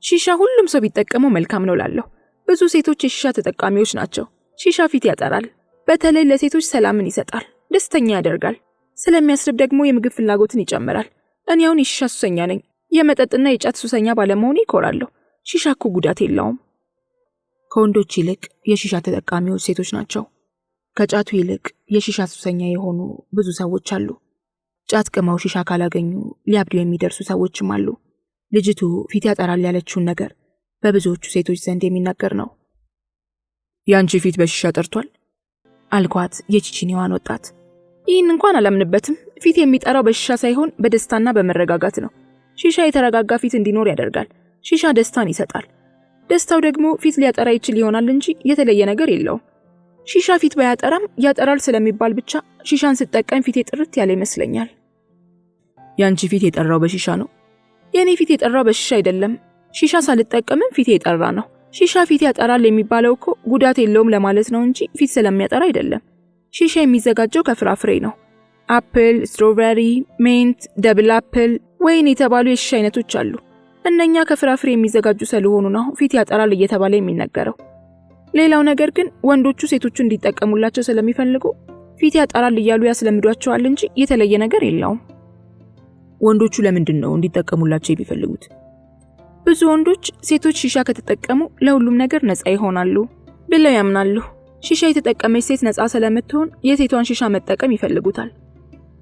ሺሻ ሁሉም ሰው ቢጠቀመው መልካም ነው ላለሁ። ብዙ ሴቶች የሺሻ ተጠቃሚዎች ናቸው። ሺሻ ፊት ያጠራል። በተለይ ለሴቶች ሰላምን ይሰጣል፣ ደስተኛ ያደርጋል። ስለሚያስርብ ደግሞ የምግብ ፍላጎትን ይጨምራል። እኔ አሁን የሺሻ ሱሰኛ ነኝ። የመጠጥና የጫት ሱሰኛ ባለመሆኔ ይኮራለሁ። ሺሻ እኮ ጉዳት የለውም። ከወንዶች ይልቅ የሺሻ ተጠቃሚዎች ሴቶች ናቸው። ከጫቱ ይልቅ የሺሻ ሱሰኛ የሆኑ ብዙ ሰዎች አሉ። ጫት ቅመው ሺሻ ካላገኙ ሊያብዱ የሚደርሱ ሰዎችም አሉ። ልጅቱ ፊት ያጠራል ያለችውን ነገር በብዙዎቹ ሴቶች ዘንድ የሚናገር ነው። ያንቺ ፊት በሺሻ ጠርቷል አልኳት የቺቺኒዋን ወጣት። ይህን እንኳን አላምንበትም። ፊት የሚጠራው በሺሻ ሳይሆን በደስታና በመረጋጋት ነው። ሺሻ የተረጋጋ ፊት እንዲኖር ያደርጋል። ሺሻ ደስታን ይሰጣል። ደስታው ደግሞ ፊት ሊያጠራ ይችል ይሆናል እንጂ የተለየ ነገር የለውም። ሺሻ ፊት ባያጠራም ያጠራል ስለሚባል ብቻ ሺሻን ስጠቀም ፊቴ ጥርት ያለ ይመስለኛል። ያንቺ ፊት የጠራው በሺሻ ነው? የኔ ፊት የጠራው በሺሻ አይደለም። ሺሻ ሳልጠቀምም ፊቴ የጠራ ነው። ሺሻ ፊት ያጠራል የሚባለው እኮ ጉዳት የለውም ለማለት ነው እንጂ ፊት ስለሚያጠራ አይደለም። ሺሻ የሚዘጋጀው ከፍራፍሬ ነው። አፕል፣ ስትሮቤሪ፣ ሜንት፣ ደብል አፕል፣ ወይን የተባሉ የሺሻ አይነቶች አሉ። እነኛ ከፍራፍሬ የሚዘጋጁ ስለሆኑ ነው ፊት ያጠራል እየተባለ የሚነገረው። ሌላው ነገር ግን ወንዶቹ ሴቶቹ እንዲጠቀሙላቸው ስለሚፈልጉ ፊት ያጠራል እያሉ ያስለምዷቸዋል እንጂ የተለየ ነገር የለውም። ወንዶቹ ለምንድን ነው እንዲጠቀሙላቸው የሚፈልጉት? ብዙ ወንዶች ሴቶች ሺሻ ከተጠቀሙ ለሁሉም ነገር ነፃ ይሆናሉ ብለው ያምናሉ። ሺሻ የተጠቀመች ሴት ነፃ ስለምትሆን የሴቷን ሺሻ መጠቀም ይፈልጉታል።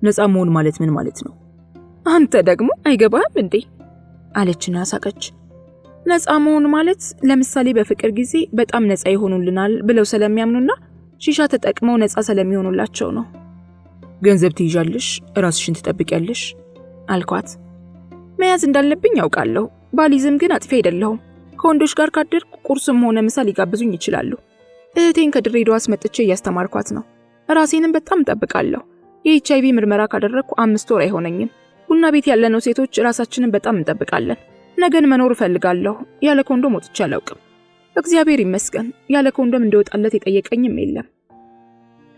ነፃ መሆን ማለት ምን ማለት ነው? አንተ ደግሞ አይገባህም እንዴ? አለችና ሳቀች። ነፃ መሆን ማለት ለምሳሌ በፍቅር ጊዜ በጣም ነፃ ይሆኑልናል ብለው ስለሚያምኑና ሺሻ ተጠቅመው ነፃ ስለሚሆኑላቸው ነው። ገንዘብ ትይዣለሽ፣ ራስሽን ትጠብቂያለሽ አልኳት። መያዝ እንዳለብኝ ያውቃለሁ። ባሊዝም ግን አጥፊ አይደለሁም። ከወንዶች ጋር ካደርኩ ቁርስም ሆነ ምሳ ሊጋብዙኝ ይችላሉ። እህቴን ከድሬዳዋ አስመጥቼ እያስተማርኳት ነው። ራሴንም በጣም እጠብቃለሁ። የኤችአይቪ ምርመራ ካደረግኩ 5 ወር አይሆነኝም። ቡና ቤት ያለነው ሴቶች ራሳችንን በጣም እንጠብቃለን። ነገን መኖር እፈልጋለሁ። ያለ ኮንዶም ወጥቼ አላውቅም። እግዚአብሔር ይመስገን ያለ ኮንዶም እንደወጣለት የጠየቀኝም የለም።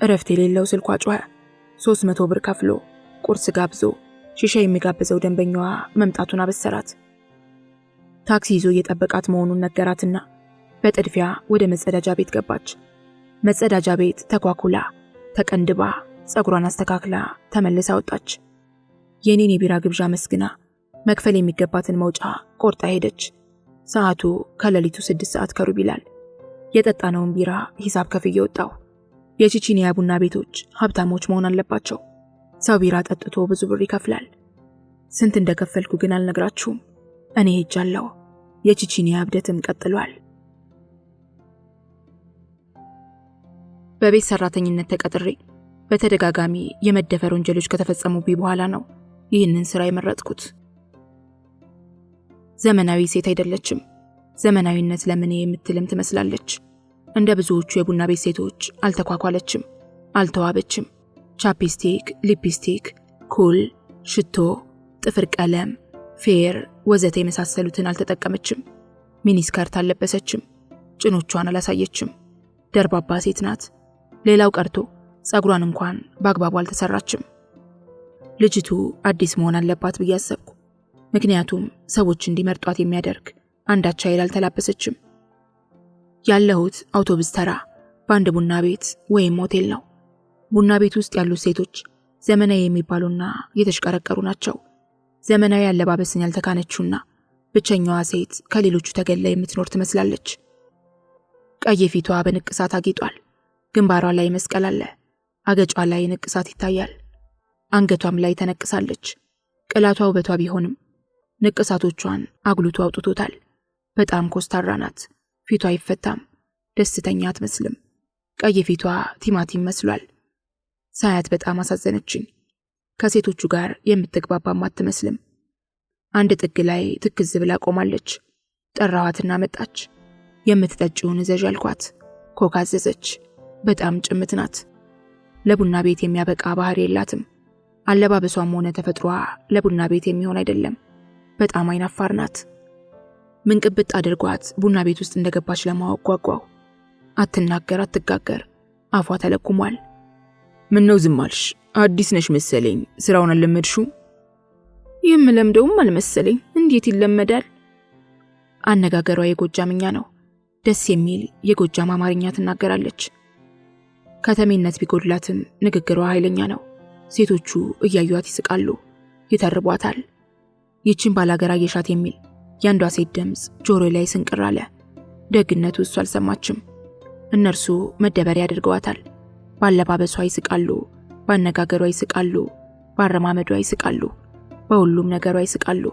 እረፍት የሌለው ስልኳ ጮኸ። 300 ብር ከፍሎ ቁርስ ጋብዞ ሺሻ የሚጋብዘው ደንበኛዋ መምጣቱን አበሰራት። ታክሲ ይዞ እየጠበቃት መሆኑን ነገራትና በጥድፊያ ወደ መጸዳጃ ቤት ገባች። መጸዳጃ ቤት ተኳኩላ፣ ተቀንድባ፣ ጸጉሯን አስተካክላ ተመልሳ ወጣች። የኔን የቢራ ግብዣ መስግና መክፈል የሚገባትን መውጫ ቆርጣ ሄደች። ሰዓቱ ከሌሊቱ 6 ሰዓት ከሩብ ይላል። የጠጣነውን ቢራ ሂሳብ ከፍዬ ወጣሁ። የቺቺኒያ ቡና ቤቶች ሀብታሞች መሆን አለባቸው። ሰው ቢራ ጠጥቶ ብዙ ብር ይከፍላል። ስንት እንደከፈልኩ ግን አልነግራችሁም። እኔ ሄጃለሁ። የቺቺኒያ እብደትም ቀጥሏል። በቤት ሰራተኝነት ተቀጥሬ በተደጋጋሚ የመደፈር ወንጀሎች ከተፈጸሙብኝ በኋላ ነው ይህንን ስራ የመረጥኩት። ዘመናዊ ሴት አይደለችም። ዘመናዊነት ለምን የምትልም ትመስላለች። እንደ ብዙዎቹ የቡና ቤት ሴቶች አልተኳኳለችም፣ አልተዋበችም። ቻፕስቲክ፣ ሊፕስቲክ፣ ኩል፣ ሽቶ፣ ጥፍር ቀለም፣ ፌር ወዘተ የመሳሰሉትን አልተጠቀመችም። ሚኒስከርት አልለበሰችም። ጭኖቿን አላሳየችም። ደርባባ ሴት ናት። ሌላው ቀርቶ ጸጉሯን እንኳን በአግባቡ አልተሰራችም። ልጅቱ አዲስ መሆን አለባት ብዬ አሰብኩ። ምክንያቱም ሰዎች እንዲመርጧት የሚያደርግ አንዳች ኃይል አልተላበሰችም። ያለሁት አውቶቡስ ተራ በአንድ ቡና ቤት ወይም ሆቴል ነው። ቡና ቤት ውስጥ ያሉት ሴቶች ዘመናዊ የሚባሉና የተሽቀረቀሩ ናቸው። ዘመናዊ አለባበስን ያልተካነችውና ብቸኛዋ ሴት ከሌሎቹ ተገላ የምትኖር ትመስላለች። ቀይ ፊቷ በንቅሳት አጊጧል። ግንባሯ ላይ መስቀል አለ። አገጯ ላይ ንቅሳት ይታያል። አንገቷም ላይ ተነቅሳለች። ቅላቷ ውበቷ ቢሆንም ንቅሳቶቿን አጉልቶ አውጥቶታል። በጣም ኮስታራ ናት። ፊቷ አይፈታም። ደስተኛ አትመስልም። ቀይ ፊቷ ቲማቲም መስሏል። ሳያት በጣም አሳዘነችኝ። ከሴቶቹ ጋር የምትግባባም አትመስልም። አንድ ጥግ ላይ ትክዝ ብላ ቆማለች። ጠራኋትና መጣች። የምትጠጪውን እዘዥ አልኳት። ኮካ አዘዘች። በጣም ጭምት ናት። ለቡና ቤት የሚያበቃ ባህሪ የላትም። አለባበሷም ሆነ ተፈጥሯ ለቡና ቤት የሚሆን አይደለም። በጣም አይናፋር ናት። ምን ቅብጥ አድርጓት ቡና ቤት ውስጥ እንደገባች ለማወቅ ጓጓው። አትናገር፣ አትጋገር። አፏ ተለኩሟል። ምን ነው ዝም አልሽ? አዲስ ነሽ መሰለኝ። ስራውን አልለመድሽው? የምለምደውም አልመሰለኝ። እንዴት ይለመዳል? አነጋገሯ የጎጃምኛ ነው። ደስ የሚል የጎጃም አማርኛ ትናገራለች። ከተሜነት ቢጎድላትም ንግግሯ ኃይለኛ ነው። ሴቶቹ እያዩት ይስቃሉ፣ ይተርቧታል። ይችን ባላገር አየሻት የሚል ያንዷ ሴት ድምፅ ጆሮ ላይ ስንቅር አለ። ደግነቱ እሱ አልሰማችም። እነርሱ መደበሪያ አድርገዋታል። ባለባበሷ ይስቃሉ፣ ባነጋገሯ ይስቃሉ፣ ባረማመዷ ይስቃሉ፣ በሁሉም ነገሯ ይስቃሉ።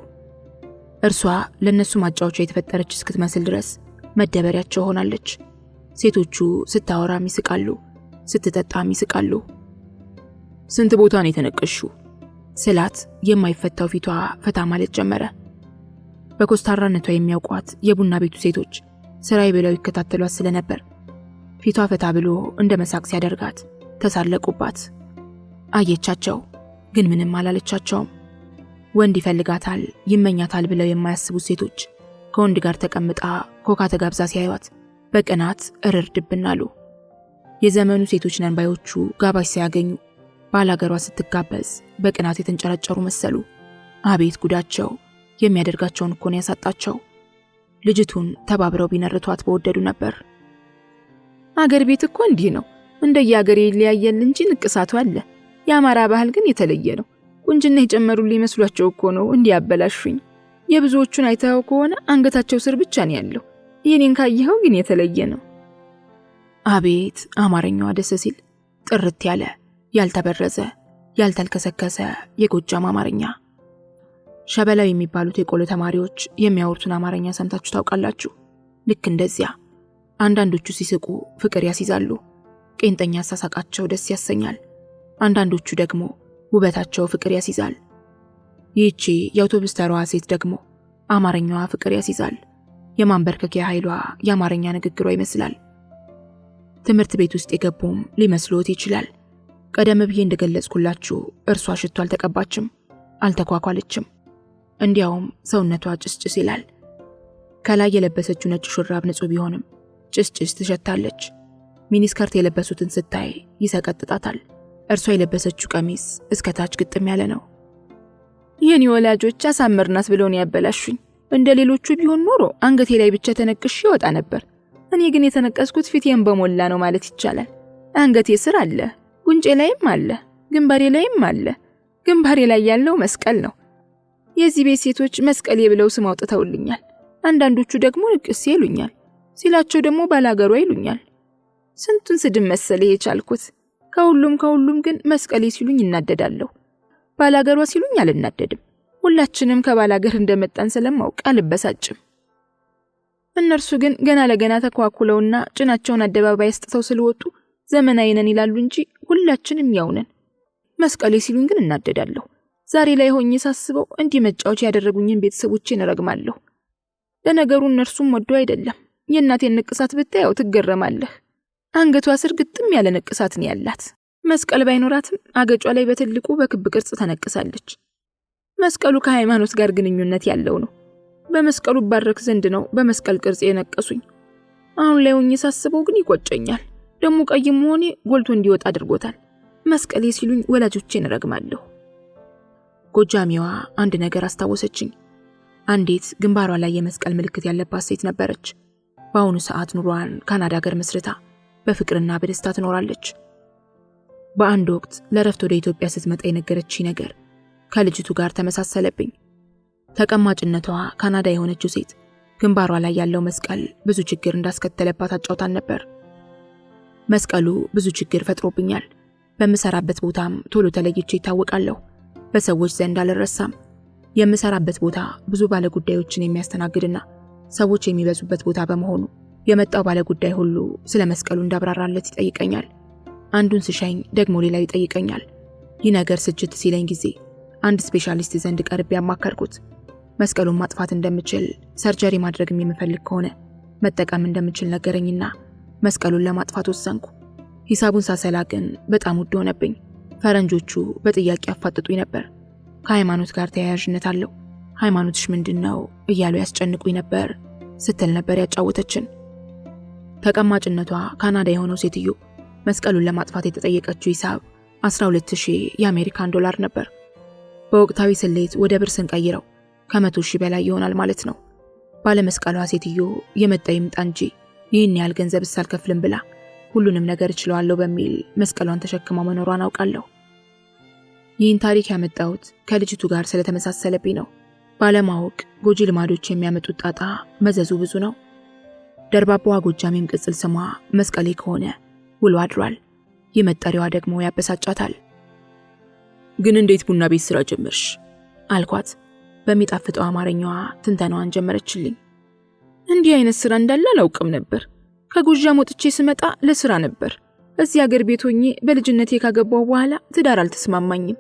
እርሷ ለነሱ ማጫወቻ የተፈጠረች እስክትመስል ድረስ መደበሪያቸው ሆናለች። ሴቶቹ ስታወራም ይስቃሉ፣ ስትጠጣም ይስቃሉ። ስንት ቦታ ነው የተነቀሽው? ስላት የማይፈታው ፊቷ ፈታ ማለት ጀመረ። በኮስታራነቷ የሚያውቋት የቡና ቤቱ ሴቶች ስራይ ብለው ይከታተሏት ስለነበር ፊቷ ፈታ ብሎ እንደ መሳቅ ሲያደርጋት ተሳለቁባት። አየቻቸው፣ ግን ምንም አላለቻቸውም። ወንድ ይፈልጋታል፣ ይመኛታል ብለው የማያስቡት ሴቶች ከወንድ ጋር ተቀምጣ ኮካ ተጋብዛ ሲያዩት በቅናት እርር ድብን አሉ። የዘመኑ ሴቶች ነን ባዮቹ ጋባዥ ሳያገኙ ባላገሯ ስትጋበዝ በቅናት የተንጨረጨሩ መሰሉ። አቤት ጉዳቸው! የሚያደርጋቸውን እኮ ነው ያሳጣቸው። ልጅቱን ተባብረው ቢነርቷት በወደዱ ነበር። አገር ቤት እኮ እንዲህ ነው። እንደየአገሬ ይለያያል እንጂ ንቅሳቱ አለ። የአማራ ባህል ግን የተለየ ነው። ቁንጅና የጨመሩልኝ መስሏቸው እኮ ነው እንዲያበላሹኝ። የብዙዎቹን አይተኸው ከሆነ አንገታቸው ስር ብቻ ነው ያለው። የኔን ካየኸው ግን የተለየ ነው። አቤት አማርኛዋ ደስ ሲል! ጥርት ያለ ያልተበረዘ ያልተልከሰከሰ የጎጃም አማርኛ። ሸበላው የሚባሉት የቆሎ ተማሪዎች የሚያወሩትን አማርኛ ሰምታችሁ ታውቃላችሁ? ልክ እንደዚያ። አንዳንዶቹ ሲስቁ ፍቅር ያስይዛሉ። ቄንጠኛ አሳሳቃቸው ደስ ያሰኛል። አንዳንዶቹ ደግሞ ውበታቸው ፍቅር ያስይዛል። ይህቺ የአውቶቡስ ተራዋ ሴት ደግሞ አማርኛዋ ፍቅር ያስይዛል። የማንበርከኪያ ኃይሏ የአማርኛ ንግግሯ ይመስላል። ትምህርት ቤት ውስጥ የገቡም ሊመስሎት ይችላል። ቀደም ብዬ እንደገለጽኩላችሁ እርሷ ሽቶ አልተቀባችም፣ አልተኳኳለችም። እንዲያውም ሰውነቷ ጭስጭስ ይላል። ከላይ የለበሰችው ነጭ ሹራብ ንጹህ ቢሆንም ጭስጭስ ትሸታለች። ሚኒስከርት የለበሱትን ስታይ ይሰቀጥጣታል። እርሷ የለበሰችው ቀሚስ እስከ ታች ግጥም ያለ ነው። የኔ ወላጆች አሳምርናት ብለውን ያበላሹኝ። እንደ ሌሎቹ ቢሆን ኖሮ አንገቴ ላይ ብቻ ተነቅሽ ይወጣ ነበር። እኔ ግን የተነቀስኩት ፊቴን በሞላ ነው ማለት ይቻላል። አንገቴ ስር አለ፣ ጉንጬ ላይም አለ፣ ግንባሬ ላይም አለ። ግንባሬ ላይ ያለው መስቀል ነው። የዚህ ቤት ሴቶች መስቀሌ ብለው ስም አውጥተውልኛል። አንዳንዶቹ ደግሞ ንቅሴ ይሉኛል፣ ሲላቸው ደግሞ ባላገሯ ይሉኛል። ስንቱን ስድብ መሰለ የቻልኩት። ከሁሉም ግን መስቀሌ ሲሉኝ እናደዳለሁ። ባላገሯ ሲሉኝ አልናደድም። ሁላችንም ከባላገር እንደመጣን ስለማውቅ አልበሳጭም። እነርሱ ግን ገና ለገና ተኳኩለውና ጭናቸውን አደባባይ አስጥተው ስለወጡ ዘመናዊ ነን ይላሉ እንጂ ሁላችንም ያው ነን። መስቀሌ ሲሉኝ ግን እናደዳለሁ። ዛሬ ላይ ሆኜ ሳስበው እንዲህ መጫወቻ ያደረጉኝን ቤተሰቦቼን እረግማለሁ። ለነገሩ እነርሱም ወዶ አይደለም። የእናቴን ንቅሳት ብታየው ትገረማለህ። አንገቷ ስር ግጥም ያለ ንቅሳት ነው ያላት። መስቀል ባይኖራትም አገጯ ላይ በትልቁ በክብ ቅርጽ ተነቅሳለች። መስቀሉ ከሃይማኖት ጋር ግንኙነት ያለው ነው። በመስቀሉ ባረክ ዘንድ ነው በመስቀል ቅርጽ የነቀሱኝ። አሁን ላይ ሆኜ ሳስበው ግን ይቆጨኛል። ደሞ ቀይ መሆኔ ጎልቶ እንዲወጣ አድርጎታል። መስቀሌ ሲሉኝ ወላጆቼን እረግማለሁ። ጎጃሚዋ አንድ ነገር አስታወሰችኝ። አንዲት ግንባሯ ላይ የመስቀል ምልክት ያለባት ሴት ነበረች። በአሁኑ ሰዓት ኑሯን ካናዳ ሀገር መስርታ በፍቅርና በደስታ ትኖራለች። በአንድ ወቅት ለረፍት ወደ ኢትዮጵያ ስትመጣ የነገረችኝ ነገር ከልጅቱ ጋር ተመሳሰለብኝ። ተቀማጭነቷ ካናዳ የሆነችው ሴት ግንባሯ ላይ ያለው መስቀል ብዙ ችግር እንዳስከተለባት አጫውታን ነበር። መስቀሉ ብዙ ችግር ፈጥሮብኛል። በምሰራበት ቦታም ቶሎ ተለይቼ ይታወቃለሁ። በሰዎች ዘንድ አልረሳም። የምሰራበት ቦታ ብዙ ባለጉዳዮችን የሚያስተናግድና ሰዎች የሚበዙበት ቦታ በመሆኑ የመጣው ባለጉዳይ ሁሉ ስለ መስቀሉ እንዳብራራለት ይጠይቀኛል። አንዱን ስሸኝ ደግሞ ሌላ ይጠይቀኛል። ይህ ነገር ስጅት ሲለኝ ጊዜ አንድ ስፔሻሊስት ዘንድ ቀርቤ ያማከርኩት። መስቀሉን ማጥፋት እንደምችል፣ ሰርጀሪ ማድረግ የምፈልግ ከሆነ መጠቀም እንደምችል ነገረኝና መስቀሉን ለማጥፋት ወሰንኩ። ሂሳቡን ሳሰላ ግን በጣም ውድ ሆነብኝ። ፈረንጆቹ በጥያቄ አፋጥጡኝ ነበር። ከሃይማኖት ጋር ተያያዥነት አለው፣ ሃይማኖትሽ ምንድነው እያሉ ያስጨንቁኝ ነበር ስትል ነበር ያጫወተችን። ተቀማጭነቷ ካናዳ የሆነው ሴትዮ መስቀሉን ለማጥፋት የተጠየቀችው ሂሳብ 12000 የአሜሪካን ዶላር ነበር። በወቅታዊ ስሌት ወደ ብር ስንቀይረው ከ100,000 በላይ ይሆናል ማለት ነው። ባለመስቀሏ ሴትዮ የመጣ ይምጣ እንጂ ይህን ያህል ገንዘብ ሳልከፍልም ብላ ሁሉንም ነገር እችለዋለሁ በሚል መስቀሏን ተሸክማ መኖሯን አውቃለሁ። ይህን ታሪክ ያመጣሁት ከልጅቱ ጋር ስለተመሳሰለብኝ ነው። ባለማወቅ ጎጂ ልማዶች የሚያመጡት ጣጣ መዘዙ ብዙ ነው። ደርባባዋ ጎጃሜም ቅጽል ስሟ መስቀሌ ከሆነ ውሎ አድሯል። ይህ መጠሪያዋ ደግሞ ያበሳጫታል። ግን እንዴት ቡና ቤት ስራ ጀመርሽ አልኳት። በሚጣፍጠው አማርኛዋ ትንተናዋን ጀመረችልኝ። እንዲህ አይነት ስራ እንዳለ አላውቅም ነበር። ከጎጃም ወጥቼ ስመጣ ለስራ ነበር። እዚህ ሀገር ቤት ሆኜ በልጅነቴ ካገባው በኋላ ትዳር አልተስማማኝም።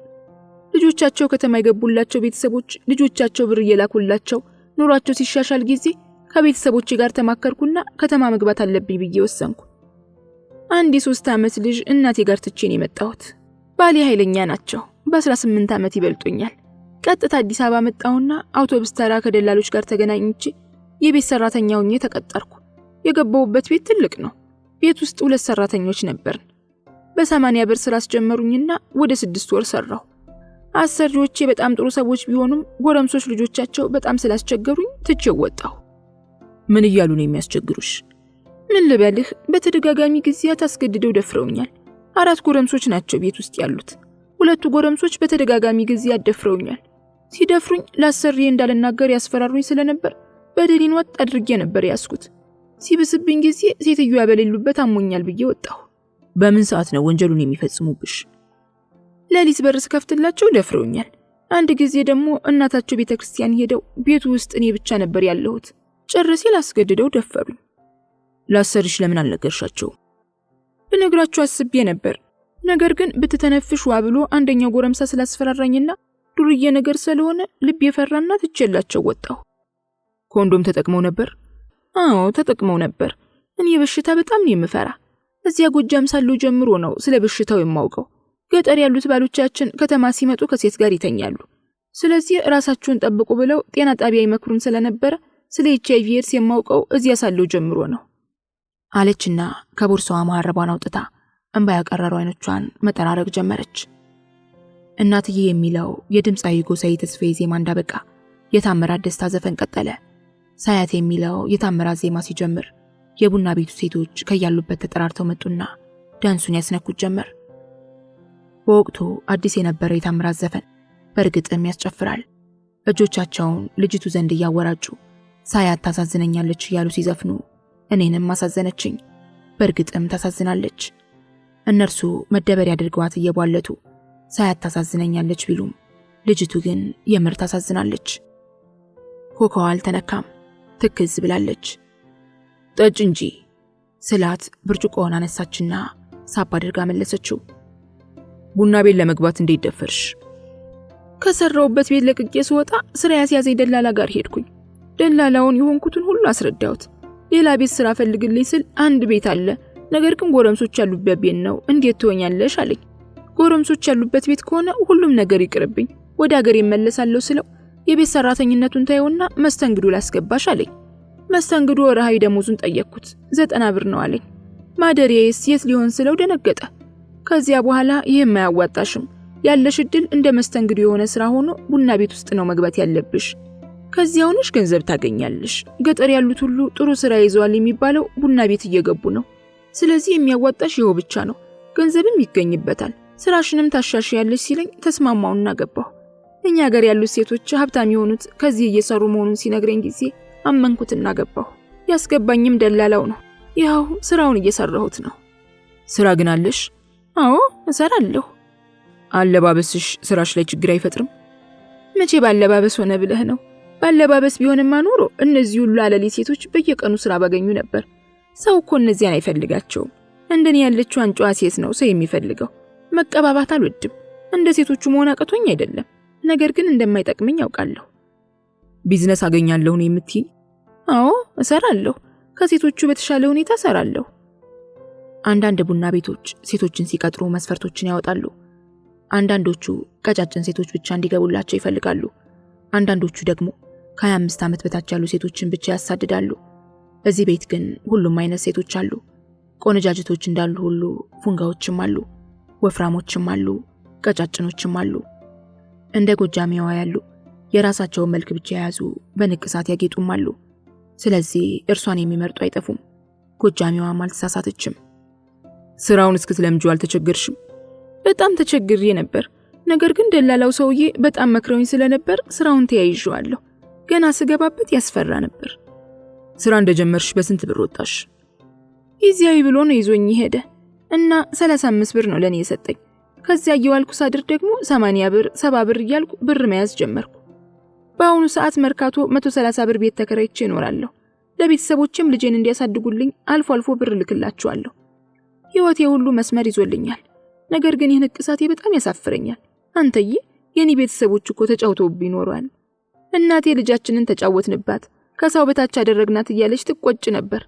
ልጆቻቸው ከተማ የገቡላቸው ቤተሰቦች ልጆቻቸው ብር እየላኩላቸው ኑሯቸው ሲሻሻል ጊዜ ከቤተሰቦቼ ጋር ተማከርኩና ከተማ መግባት አለብኝ ብዬ ወሰንኩ። አንድ የ3 ዓመት ልጅ እናቴ ጋር ትቼን የመጣሁት። ባሌ ኃይለኛ ናቸው። በ18 ዓመት ይበልጡኛል። ቀጥታ አዲስ አበባ መጣሁና አውቶቡስ ተራ ከደላሎች ጋር ተገናኝቼ የቤት ሰራተኛ ሆኜ ተቀጠርኩ። የገባሁበት ቤት ትልቅ ነው። ቤት ውስጥ 2 ሰራተኞች ነበርን። በ80 ብር ስራ አስጀመሩኝና ወደ 6 ወር ሰራሁ። አሰሪዎቼ በጣም ጥሩ ሰዎች ቢሆኑም ጎረምሶች ልጆቻቸው በጣም ስላስቸገሩኝ ትቼው ወጣሁ። ምን እያሉ ነው የሚያስቸግሩሽ? ምን ልበልህ፣ በተደጋጋሚ ጊዜያት አስገድደው ደፍረውኛል። 4 ጎረምሶች ናቸው ቤት ውስጥ ያሉት። 2 ጎረምሶች በተደጋጋሚ ጊዜያት ደፍረውኛል። ሲደፍሩኝ ለአሰሪዬ እንዳልናገር ያስፈራሩኝ ስለነበር በደሌን ወጥ አድርጌ ነበር ያስኩት። ሲብስብኝ ጊዜ ሴትዮዋ በሌሉበት አሞኛል ብዬ ወጣሁ። በምን ሰዓት ነው ወንጀሉን የሚፈጽሙብሽ? ሌሊት በር ስከፍትላቸው ደፍረውኛል። አንድ ጊዜ ደግሞ እናታቸው ቤተክርስቲያን ሄደው ቤቱ ውስጥ እኔ ብቻ ነበር ያለሁት። ጭር ሲል አስገድደው ደፈሩኝ። ለአሰሪሽ ለምን አልነገርሻቸው? ብነግራቸው አስቤ ነበር። ነገር ግን ብትተነፍሽ ዋ ብሎ አንደኛው ጎረምሳ ስላስፈራራኝና ዱርዬ ነገር ስለሆነ ልብ የፈራና ትቼላቸው ወጣሁ። ኮንዶም ተጠቅመው ነበር? አዎ ተጠቅመው ነበር። እኔ በሽታ በጣም ነው የምፈራ። እዚያ ጎጃም ሳለሁ ጀምሮ ነው ስለ በሽታው የማውቀው። ገጠር ያሉት ባሎቻችን ከተማ ሲመጡ ከሴት ጋር ይተኛሉ። ስለዚህ ራሳችሁን ጠብቁ ብለው ጤና ጣቢያ ይመክሩን ስለነበረ ስለ HIV ኤድስ የማውቀው እዚያ ሳለሁ ጀምሮ ነው አለችና ከቦርሳዋ መሐረቧን አውጥታ እንባ ያቀረሩ አይኖቿን መጠራረግ ጀመረች። እናትዬ የሚለው የድምፃዊ ጎሳዬ ተስፋዬ ዜማ እንዳበቃ የታምራት ደስታ ዘፈን ቀጠለ። ሳያት የሚለው የታምራት ዜማ ሲጀምር የቡና ቤቱ ሴቶች ከያሉበት ተጠራርተው መጡና ዳንሱን ያስነኩት ጀመር። በወቅቱ አዲስ የነበረው የታምራት ዘፈን በእርግጥም ያስጨፍራል። እጆቻቸውን ልጅቱ ዘንድ እያወራጩ ሳያት ታሳዝነኛለች እያሉ ሲዘፍኑ እኔንም አሳዘነችኝ። በእርግጥም ታሳዝናለች። እነርሱ መደበሪያ አድርገዋት እየቧለቱ ሳያት ታሳዝነኛለች ቢሉም ልጅቱ ግን የምር ታሳዝናለች። ኮካዋ አልተነካም፣ ትክዝ ብላለች። ጠጭ እንጂ ስላት ብርጭቆውን አነሳችና ሳብ አድርጋ መለሰችው። ቡና ቤት ለመግባት እንዴት ደፈርሽ? ከሰራውበት ቤት ለቅቄ ስወጣ ስራ ያስያዘኝ ደላላ ጋር ሄድኩኝ። ደላላውን የሆንኩትን ሁሉ አስረዳሁት። ሌላ ቤት ስራ ፈልግልኝ ስል አንድ ቤት አለ፣ ነገር ግን ጎረምሶች ያሉበት ቤት ነው፣ እንዴት ትሆኛለሽ አለኝ። ጎረምሶች ያሉበት ቤት ከሆነ ሁሉም ነገር ይቅርብኝ፣ ወደ ሀገር ይመለሳለሁ ስለው የቤት ሰራተኝነቱን ታየውና መስተንግዶ ላስገባሽ አለኝ። መስተንግዶ ወርሃዊ ደሞዙን ጠየቅኩት። 90 ብር ነው አለኝ። ማደሪያዬስ የት ሊሆን ስለው ደነገጠ። ከዚያ በኋላ ይሄም አያዋጣሽም፣ ያለሽ እድል እንደ መስተንግዶ የሆነ ስራ ሆኖ ቡና ቤት ውስጥ ነው መግባት ያለብሽ። ከዚያውንሽ ገንዘብ ታገኛለሽ። ገጠር ያሉት ሁሉ ጥሩ ስራ ይዘዋል የሚባለው ቡና ቤት እየገቡ ነው። ስለዚህ የሚያዋጣሽ ይኸው ብቻ ነው፣ ገንዘብም ይገኝበታል፣ ስራሽንም ታሻሽያለሽ ሲለኝ ተስማማውና ገባሁ። እኛ ሀገር ያሉት ሴቶች ሀብታም የሆኑት ከዚህ እየሰሩ መሆኑን ሲነግረኝ ጊዜ አመንኩትና ገባሁ። ያስገባኝም ደላላው ነው። ይኸው ስራውን እየሰራሁት ነው። ስራ ግን አለሽ? አዎ እሰራለሁ። አለባበስሽ ስራሽ ላይ ችግር አይፈጥርም? መቼ ባለባበስ ሆነ ብለህ ነው? ባለባበስ ቢሆንማ ኖሮ እነዚህ ሁሉ አለሊ ሴቶች በየቀኑ ስራ ባገኙ ነበር። ሰው እኮ እነዚያን አይፈልጋቸውም። እንደኔ ያለችው አንጫዋ ሴት ነው ሰው የሚፈልገው። መቀባባት አልወድም። እንደ ሴቶቹ መሆን አቅቶኝ አይደለም፣ ነገር ግን እንደማይጠቅመኝ ያውቃለሁ። ቢዝነስ አገኛለሁ ነው የምትይኝ? አዎ እሰራለሁ። ከሴቶቹ በተሻለ ሁኔታ እሰራለሁ። አንዳንድ ቡና ቤቶች ሴቶችን ሲቀጥሩ መስፈርቶችን ያወጣሉ። አንዳንዶቹ ቀጫጭን ሴቶች ብቻ እንዲገቡላቸው ይፈልጋሉ። አንዳንዶቹ ደግሞ ከ25 ዓመት በታች ያሉ ሴቶችን ብቻ ያሳድዳሉ። እዚህ ቤት ግን ሁሉም አይነት ሴቶች አሉ። ቆነጃጅቶች እንዳሉ ሁሉ ፉንጋዎችም አሉ፣ ወፍራሞችም አሉ፣ ቀጫጭኖችም አሉ። እንደ ጎጃሚያዋ ያሉ የራሳቸውን መልክ ብቻ የያዙ በንቅሳት ያጌጡም አሉ። ስለዚህ እርሷን የሚመርጡ አይጠፉም። ጎጃሚያዋም አልተሳሳተችም። ስራውን እስክትለምጂው አልተቸገርሽም? በጣም ተቸግሬ ነበር። ነገር ግን ደላላው ሰውዬ በጣም መክረውኝ ስለነበር ስራውን ተያይዤዋለሁ። ገና ስገባበት ያስፈራ ነበር። ስራ እንደጀመርሽ በስንት ብር ወጣሽ? ይዚያዊ ብሎ ነው ይዞኝ ሄደ እና 35 ብር ነው ለኔ የሰጠኝ። ከዚያ እየዋልኩ ሳድር ደግሞ 80 ብር 70 ብር እያልኩ ብር መያዝ ጀመርኩ። በአሁኑ ሰዓት መርካቶ 130 ብር ቤት ተከራይቼ እኖራለሁ። ለቤተሰቦችም ልጄን እንዲያሳድጉልኝ አልፎ አልፎ ብር ልክላቸዋለሁ። ህይወቴ ሁሉ መስመር ይዞልኛል። ነገር ግን ይህ ንቅሳቴ በጣም ያሳፍረኛል። አንተዬ የኔ ቤተሰቦች እኮ ተጫውተውብኝ ኖረዋል። እናቴ ልጃችንን ተጫወትንባት፣ ከሰው በታች አደረግናት እያለች ትቆጭ ነበር።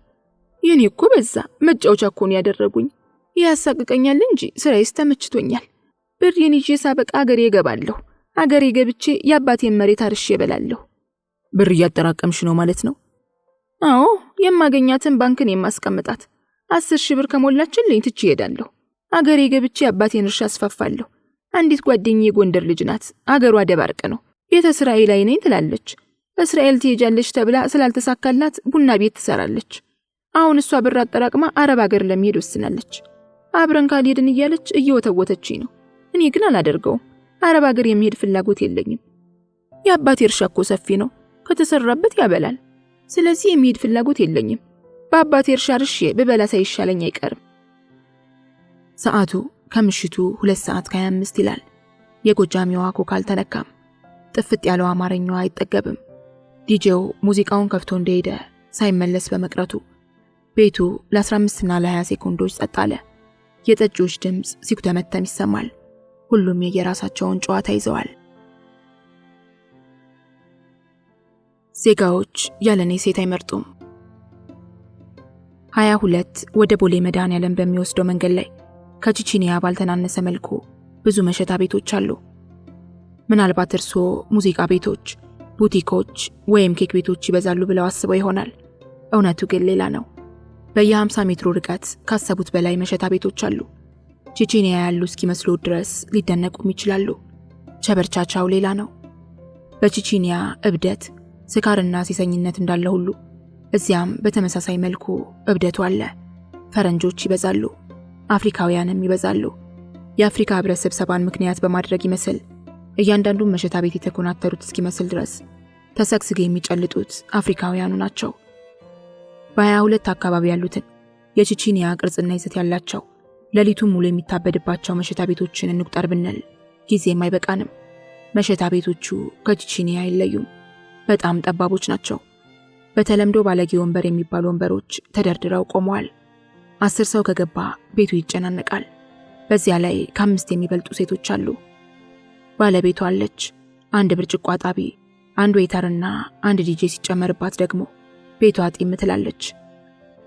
የኔ እኮ በዛ መጫወቻ እኮ ነው ያደረጉኝ። ያሳቅቀኛል እንጂ ስራዬስ ተመችቶኛል። ብሬን ይዤ ሳበቃ አገሬ እገባለሁ። አገሬ ገብቼ የአባቴን መሬት አርሼ እበላለሁ። ብር እያጠራቀምሽ ነው ማለት ነው? አዎ የማገኛትን ባንክን የማስቀምጣት 10,000 ብር ከሞላችልኝ ትቼ እሄዳለሁ። አገሬ ገብቼ አባቴን እርሻ አስፋፋለሁ። አንዲት ጓደኛዬ የጎንደር ልጅ ናት። አገሯ ደባርቅ ነው። ቤተ እስራኤል ላይ ነኝ ትላለች። እስራኤል ትሄጃለች ተብላ ስላልተሳካላት ቡና ቤት ትሰራለች። አሁን እሷ ብር አጠራቅማ አረብ አገር ለመሄድ ወስናለች። አብረን ካልሄድን እያለች እየወተወተችኝ ነው። እኔ ግን አላደርገውም። አረብ አገር የሚሄድ ፍላጎት የለኝም። የአባቴ እርሻ እኮ ሰፊ ነው፣ ከተሰራበት ያበላል። ስለዚህ የሚሄድ ፍላጎት የለኝም። በአባቴ እርሻ ርሼ ብበላ ሳይሻለኝ አይቀርም። ሰዓቱ ከምሽቱ 2:25 ይላል። የጎጃሚዋ ኮካ አልተነካም። ጥፍጥ ያለው አማርኛዋ አይጠገብም። ዲጄው ሙዚቃውን ከፍቶ እንደሄደ ሳይመለስ በመቅረቱ ቤቱ ለ15 እና ለ20 ሴኮንዶች ጸጥ አለ። የጠጪዎች ድምፅ ሲኩተመተም ይሰማል። ሁሉም የየራሳቸውን ጨዋታ ይዘዋል። ዜጋዎች ያለኔ ሴት አይመርጡም። 22 ወደ ቦሌ መድኃኔዓለም በሚወስደው መንገድ ላይ ከቺቺኒያ ባልተናነሰ መልኩ ብዙ መሸታ ቤቶች አሉ። ምናልባት እርስዎ ሙዚቃ ቤቶች፣ ቡቲኮች ወይም ኬክ ቤቶች ይበዛሉ ብለው አስበው ይሆናል። እውነቱ ግን ሌላ ነው። በየ50 ሜትሩ ርቀት ካሰቡት በላይ መሸታ ቤቶች አሉ። ቺቺኒያ ያሉ እስኪመስሉ ድረስ ሊደነቁም ይችላሉ። ቸበርቻቻው ሌላ ነው። በቺቺኒያ እብደት፣ ስካርና ሴሰኝነት እንዳለ ሁሉ እዚያም በተመሳሳይ መልኩ እብደቱ አለ። ፈረንጆች ይበዛሉ፣ አፍሪካውያንም ይበዛሉ። የአፍሪካ ህብረት ስብሰባን ምክንያት በማድረግ ይመስል እያንዳንዱን መሸታ ቤት የተኮናተሩት እስኪመስል ድረስ ተሰግስገው የሚጨልጡት አፍሪካውያኑ ናቸው። በ22 አካባቢ ያሉትን የቺቺኒያ ቅርጽና ይዘት ያላቸው ሌሊቱን ሙሉ የሚታበድባቸው መሸታ ቤቶችን እንቁጠር ብንል ጊዜም አይበቃንም። መሸታ ቤቶቹ ከቺቺኒያ አይለዩም። በጣም ጠባቦች ናቸው። በተለምዶ ባለጌ ወንበር የሚባሉ ወንበሮች ተደርድረው ቆመዋል። 10 ሰው ከገባ ቤቱ ይጨናነቃል። በዚያ ላይ ከ5 የሚበልጡ ሴቶች አሉ። ባለቤቷ አለች፣ አንድ ብርጭቆ አጣቢ፣ አንድ ዌይተርና አንድ ዲጄ ሲጨመርባት ደግሞ ቤቷ ጢም ትላለች።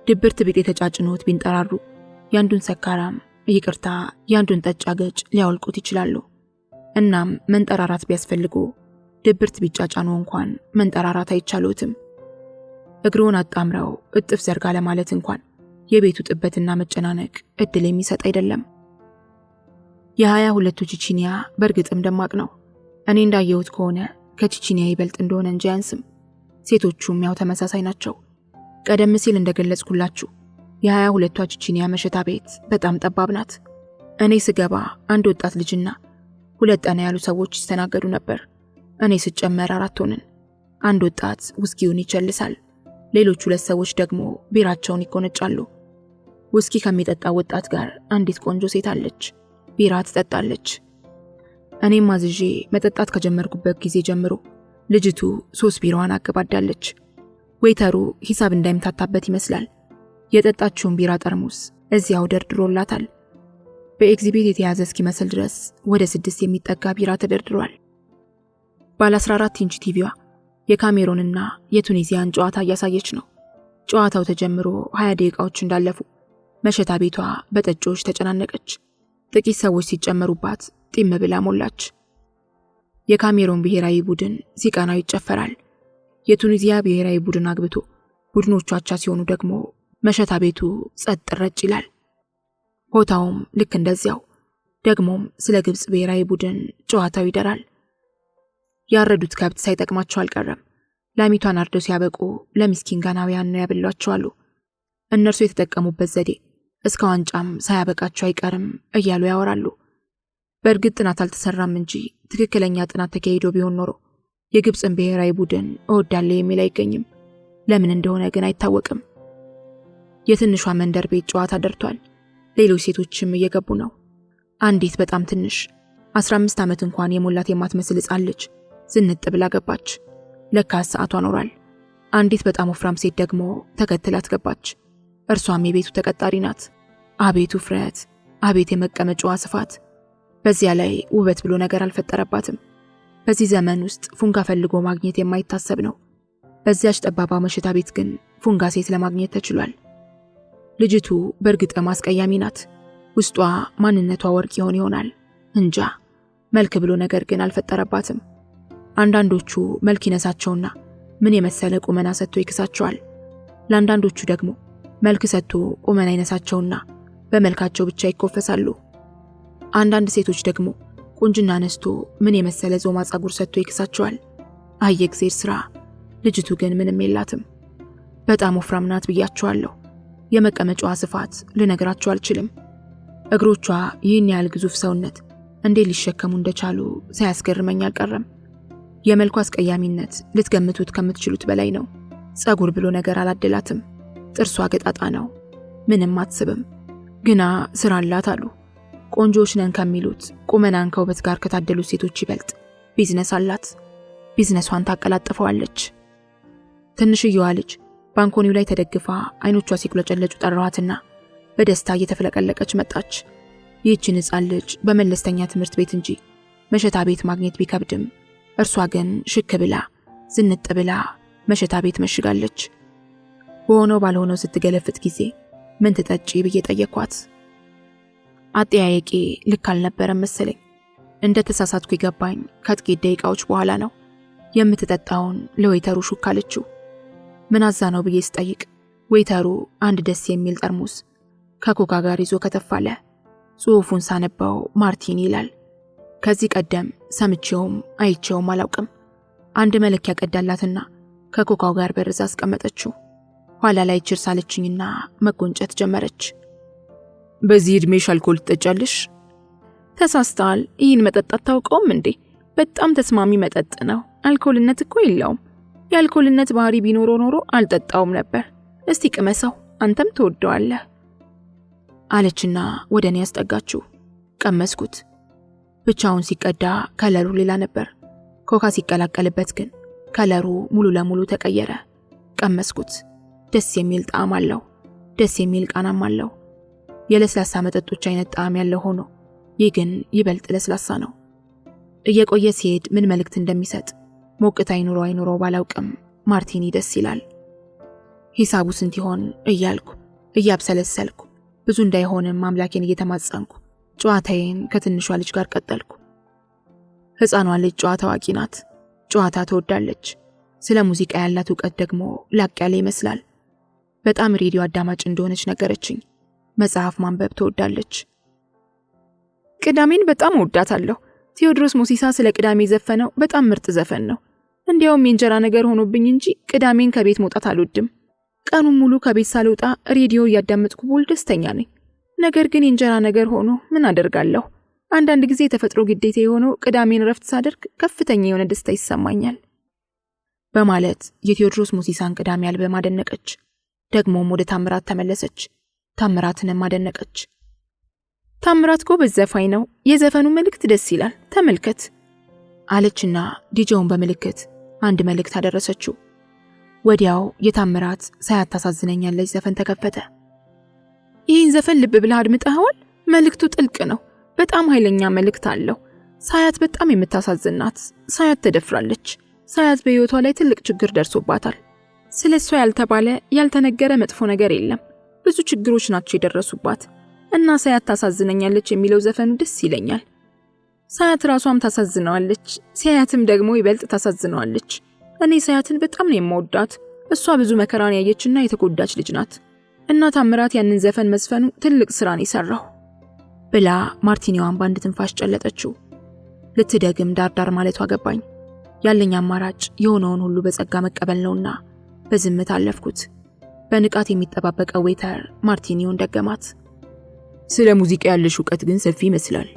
ድብርት ቢጤ ተጫጭኖት ቢንጠራሩ ያንዱን ሰካራም ይቅርታ ያንዱን ጠጭ አገጭ ሊያወልቁት ይችላሉ። እናም መንጠራራት ቢያስፈልጉ ድብርት ቢጫጫኑ እንኳን መንጠራራት አይቻሉትም። እግሮን አጣምረው እጥፍ ዘርጋ ለማለት እንኳን የቤቱ ጥበትና መጨናነቅ እድል የሚሰጥ አይደለም። የ22ቱ ቺቺኒያ በእርግጥም ደማቅ ነው። እኔ እንዳየሁት ከሆነ ከቺቺኒያ ይበልጥ እንደሆነ እንጂ አያንስም። ሴቶቹም ያው ተመሳሳይ ናቸው። ቀደም ሲል እንደገለጽኩላችሁ የ22ቷ ቺቺኒያ መሸታ ቤት በጣም ጠባብ ናት። እኔ ስገባ አንድ ወጣት ልጅና 2 ጠና ያሉ ሰዎች ይስተናገዱ ነበር። እኔ ስጨመር 4 ሆንን። አንድ ወጣት ውስኪውን ይቸልሳል። ሌሎች 2 ሰዎች ደግሞ ቢራቸውን ይቆነጫሉ። ውስኪ ከሚጠጣ ወጣት ጋር አንዲት ቆንጆ ሴት አለች። ቢራ ትጠጣለች። እኔም አዝዤ መጠጣት ከጀመርኩበት ጊዜ ጀምሮ ልጅቱ 3 ቢራዋን አገባዳለች። ዌይተሩ ሂሳብ እንዳይምታታበት ይመስላል የጠጣችውን ቢራ ጠርሙስ እዚያው ደርድሮላታል። በኤግዚቢት የተያዘ እስኪመስል ድረስ ወደ 6 የሚጠጋ ቢራ ተደርድሯል። ባለ 14 ኢንች ቲቪዋ የካሜሮንና የቱኒዚያን ጨዋታ እያሳየች ነው። ጨዋታው ተጀምሮ 20 ደቂቃዎች እንዳለፉ መሸታ ቤቷ በጠጮች ተጨናነቀች። ጥቂት ሰዎች ሲጨመሩባት ጢም ብላ ሞላች። የካሜሮን ብሔራዊ ቡድን ሲቀናው ይጨፈራል። የቱኒዚያ ብሔራዊ ቡድን አግብቶ ቡድኖቹ አቻ ሲሆኑ ደግሞ መሸታ ቤቱ ጸጥ ረጭ ይላል። ሆታውም ልክ እንደዚያው። ደግሞም ስለ ግብጽ ብሔራዊ ቡድን ጨዋታው ይደራል። ያረዱት ከብት ሳይጠቅማቸው አልቀረም። ላሚቷን አርደው ሲያበቁ ለሚስኪን ጋናውያን ነው ያበሏቸዋሉ። እነርሱ የተጠቀሙበት ዘዴ እስከ ዋንጫም ሳያበቃቸው አይቀርም እያሉ ያወራሉ። በእርግጥ ጥናት አልተሰራም እንጂ ትክክለኛ ጥናት ተካሂዶ ቢሆን ኖሮ የግብጽን ብሔራዊ ቡድን እወዳለሁ የሚል አይገኝም። ለምን እንደሆነ ግን አይታወቅም። የትንሿ መንደር ቤት ጨዋታ ደርቷል። ሌሎች ሴቶችም እየገቡ ነው። አንዲት በጣም ትንሽ 15 ዓመት እንኳን የሞላት የማትመስል ሕፃን ልጅ ዝንጥ ብላ ገባች። ለካስ ሰዓቷ ኖሯል። አንዲት በጣም ወፍራም ሴት ደግሞ ተከትላት ገባች። እርሷም የቤቱ ተቀጣሪ ናት። አቤት ውፍረት! አቤት የመቀመጫዋ ስፋት! በዚያ ላይ ውበት ብሎ ነገር አልፈጠረባትም። በዚህ ዘመን ውስጥ ፉንጋ ፈልጎ ማግኘት የማይታሰብ ነው። በዚያች ጠባባ መሸታ ቤት ግን ፉንጋ ሴት ለማግኘት ተችሏል። ልጅቱ በእርግጥም አስቀያሚ ናት። ውስጧ ማንነቷ ወርቅ ይሆናል እንጃ። መልክ ብሎ ነገር ግን አልፈጠረባትም። አንዳንዶቹ መልክ ይነሳቸውና ምን የመሰለ ቁመና ሰጥቶ ይክሳቸዋል። ለአንዳንዶቹ ደግሞ መልክ ሰጥቶ ቁመና አይነሳቸውና በመልካቸው ብቻ ይኮፈሳሉ። አንዳንድ ሴቶች ደግሞ ቁንጅና ነስቶ ምን የመሰለ ዞማ ጸጉር ሰጥቶ ይክሳቸዋል። አየእግዜር ስራ። ልጅቱ ግን ምንም የላትም። በጣም ወፍራም ናት ብያቸዋለሁ። የመቀመጫዋ ስፋት ልነግራቸው አልችልም። እግሮቿ ይህን ያህል ግዙፍ ሰውነት እንዴት ሊሸከሙ እንደቻሉ ሳያስገርመኝ አልቀረም። የመልኳ አስቀያሚነት ልትገምቱት ከምትችሉት በላይ ነው። ጸጉር ብሎ ነገር አላደላትም። ጥርሷ ገጣጣ ነው። ምንም አትስብም። ግና ስራ አላት አሉ። ቆንጆች ነን ከሚሉት ቁመናን ከውበት ጋር ከታደሉት ሴቶች ይበልጥ ቢዝነስ አላት። ቢዝነሷን ታቀላጥፈዋለች። ትንሽየዋ ልጅ ባንኮኒው ላይ ተደግፋ አይኖቿ ሲቁለጨለጩ ጠራዋትና በደስታ እየተፈለቀለቀች መጣች። ይህችን ሕፃን ልጅ በመለስተኛ ትምህርት ቤት እንጂ መሸታ ቤት ማግኘት ቢከብድም እርሷ ግን ሽክ ብላ ዝንጥ ብላ መሸታ ቤት መሽጋለች። በሆነው ባልሆነው ስትገለፍት ጊዜ ምን ትጠጪ ብዬ ጠየኳት። አጠያየቄ ልክ አልነበረም መሰለኝ። እንደ ተሳሳትኩ ይገባኝ ከጥቂት ደቂቃዎች በኋላ ነው። የምትጠጣውን ለዌይተሩ ሹክ አለችው። ምን አዛ ነው ብዬ ስጠይቅ ዌይተሩ አንድ ደስ የሚል ጠርሙስ ከኮካ ጋር ይዞ ከተፋለ። ጽሑፉን ሳነባው ማርቲኒ ይላል። ከዚህ ቀደም ሰምቼውም አይቼውም አላውቅም። አንድ መለኪያ ቀዳላትና ከኮካው ጋር በርዛ አስቀመጠችው። ኋላ ላይ ችርስ አለችኝና መጎንጨት ጀመረች። በዚህ ዕድሜሽ አልኮል ትጠጫለሽ? ተሳስተዋል። ይህን መጠጥ አታውቀውም እንዴ? በጣም ተስማሚ መጠጥ ነው። አልኮልነት እኮ የለውም። የአልኮልነት ባህሪ ቢኖረው ኖሮ አልጠጣውም ነበር። እስቲ ቅመሰው፣ አንተም ትወደዋለህ አለችና ወደ እኔ ያስጠጋችው። ቀመስኩት። ብቻውን ሲቀዳ ከለሩ ሌላ ነበር። ኮካ ሲቀላቀልበት ግን ከለሩ ሙሉ ለሙሉ ተቀየረ። ቀመስኩት። ደስ የሚል ጣዕም አለው። ደስ የሚል ቃናም አለው። የለስላሳ መጠጦች አይነት ጣዕም ያለው ሆኖ ይህ ግን ይበልጥ ለስላሳ ነው። እየቆየ ሲሄድ ምን መልእክት እንደሚሰጥ ሞቅታ አይኖረው ባላውቅም ማርቲኒ ደስ ይላል። ሂሳቡ ስንት ይሆን እያልኩ እያብሰለሰልኩ ብዙ እንዳይሆንም አምላኬን እየተማጸንኩ ጨዋታዬን ከትንሿ ልጅ ጋር ቀጠልኩ። ሕፃኗ ልጅ ጨዋታ አዋቂ ናት። ጨዋታ ትወዳለች። ስለ ሙዚቃ ያላት ዕውቀት ደግሞ ላቅ ያለ ይመስላል። በጣም ሬዲዮ አዳማጭ እንደሆነች ነገረችኝ። መጽሐፍ ማንበብ ትወዳለች። ቅዳሜን በጣም እወዳታለሁ። ቴዎድሮስ ሞሲሳ ስለ ቅዳሜ ዘፈነው በጣም ምርጥ ዘፈን ነው። እንዲያውም የእንጀራ ነገር ሆኖብኝ እንጂ ቅዳሜን ከቤት መውጣት አልወድም። ቀኑን ሙሉ ከቤት ሳልወጣ ሬዲዮ እያዳመጥኩ ብውል ደስተኛ ነኝ። ነገር ግን የእንጀራ ነገር ሆኖ ምን አደርጋለሁ? አንዳንድ ጊዜ የተፈጥሮ ግዴታ የሆነው ቅዳሜን ረፍት ሳደርግ ከፍተኛ የሆነ ደስታ ይሰማኛል በማለት የቴዎድሮስ ሞሲሳን ቅዳሜ አልበም አደነቀች። ደግሞም ወደ ታምራት ተመለሰች። ታምራትንም አደነቀች። ታምራት ጎበዝ ዘፋኝ ነው። የዘፈኑ መልእክት ደስ ይላል፣ ተመልከት አለችና ዲጄውን በምልክት አንድ መልእክት አደረሰችው። ወዲያው የታምራት ሳያት ታሳዝነኛለች ዘፈን ተከፈተ። ይህን ዘፈን ልብ ብለህ አድምጠኸዋል? መልእክቱ ጥልቅ ነው። በጣም ኃይለኛ መልእክት አለው። ሳያት በጣም የምታሳዝናት። ሳያት ተደፍራለች። ሳያት በሕይወቷ ላይ ትልቅ ችግር ደርሶባታል። ስለሷ ያልተባለ ያልተነገረ መጥፎ ነገር የለም። ብዙ ችግሮች ናቸው የደረሱባት እና ሳያት ታሳዝነኛለች የሚለው ዘፈኑ ደስ ይለኛል። ሳያት ራሷም ታሳዝነዋለች፣ ሳያትም ደግሞ ይበልጥ ታሳዝነዋለች። እኔ ሳያትን በጣም ነው የምወዳት። እሷ ብዙ መከራን ያየችና የተጎዳች ልጅ ናት እና ታምራት ያንን ዘፈን መስፈኑ ትልቅ ስራን ይሰራው ብላ ማርቲኒዋን ባንድ ትንፋሽ ጨለጠችው። ልትደግም ዳርዳር ማለቷ ገባኝ። ያለኝ አማራጭ የሆነውን ሁሉ በጸጋ መቀበል ነውና በዝምታ አለፍኩት። በንቃት የሚጠባበቀው ዌተር ማርቲኒውን ደገማት። ስለ ሙዚቃ ያለሽ ዕውቀት ግን ሰፊ ይመስላል።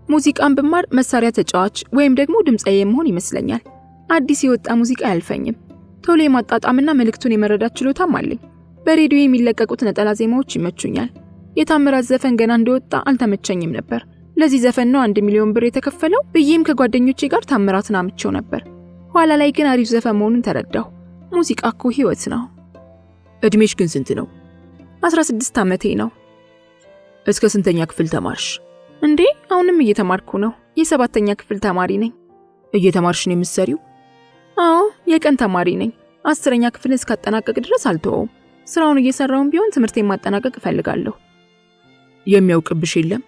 ሙዚቃን ብማር መሳሪያ ተጫዋች ወይም ደግሞ ድምጻዊ መሆን ይመስለኛል። አዲስ የወጣ ሙዚቃ አያልፈኝም። ቶሎ የማጣጣምና መልእክቱን የመረዳት ችሎታም አለኝ። በሬዲዮ የሚለቀቁት ነጠላ ዜማዎች ይመቹኛል። የታምራት ዘፈን ገና እንደወጣ አልተመቸኝም ነበር። ለዚህ ዘፈን ነው 1 ሚሊዮን ብር የተከፈለው ብዬም ከጓደኞቼ ጋር ታምራትን አምቼው ነበር። ኋላ ላይ ግን አሪፍ ዘፈን መሆኑን ተረዳሁ። ሙዚቃ እኮ ህይወት ነው። እድሜሽ ግን ስንት ነው? 16 ዓመቴ ነው። እስከ ስንተኛ ክፍል ተማርሽ? እንዴ አሁንም እየተማርኩ ነው። የ7ኛ ክፍል ተማሪ ነኝ። እየተማርሽ ነው የምትሰሪው? አዎ የቀን ተማሪ ነኝ። 10ኛ ክፍል እስካጠናቀቅ ድረስ አልተወውም። ስራውን እየሰራውን ቢሆን ትምህርቴን ማጠናቀቅ እፈልጋለሁ። የሚያውቅብሽ የለም?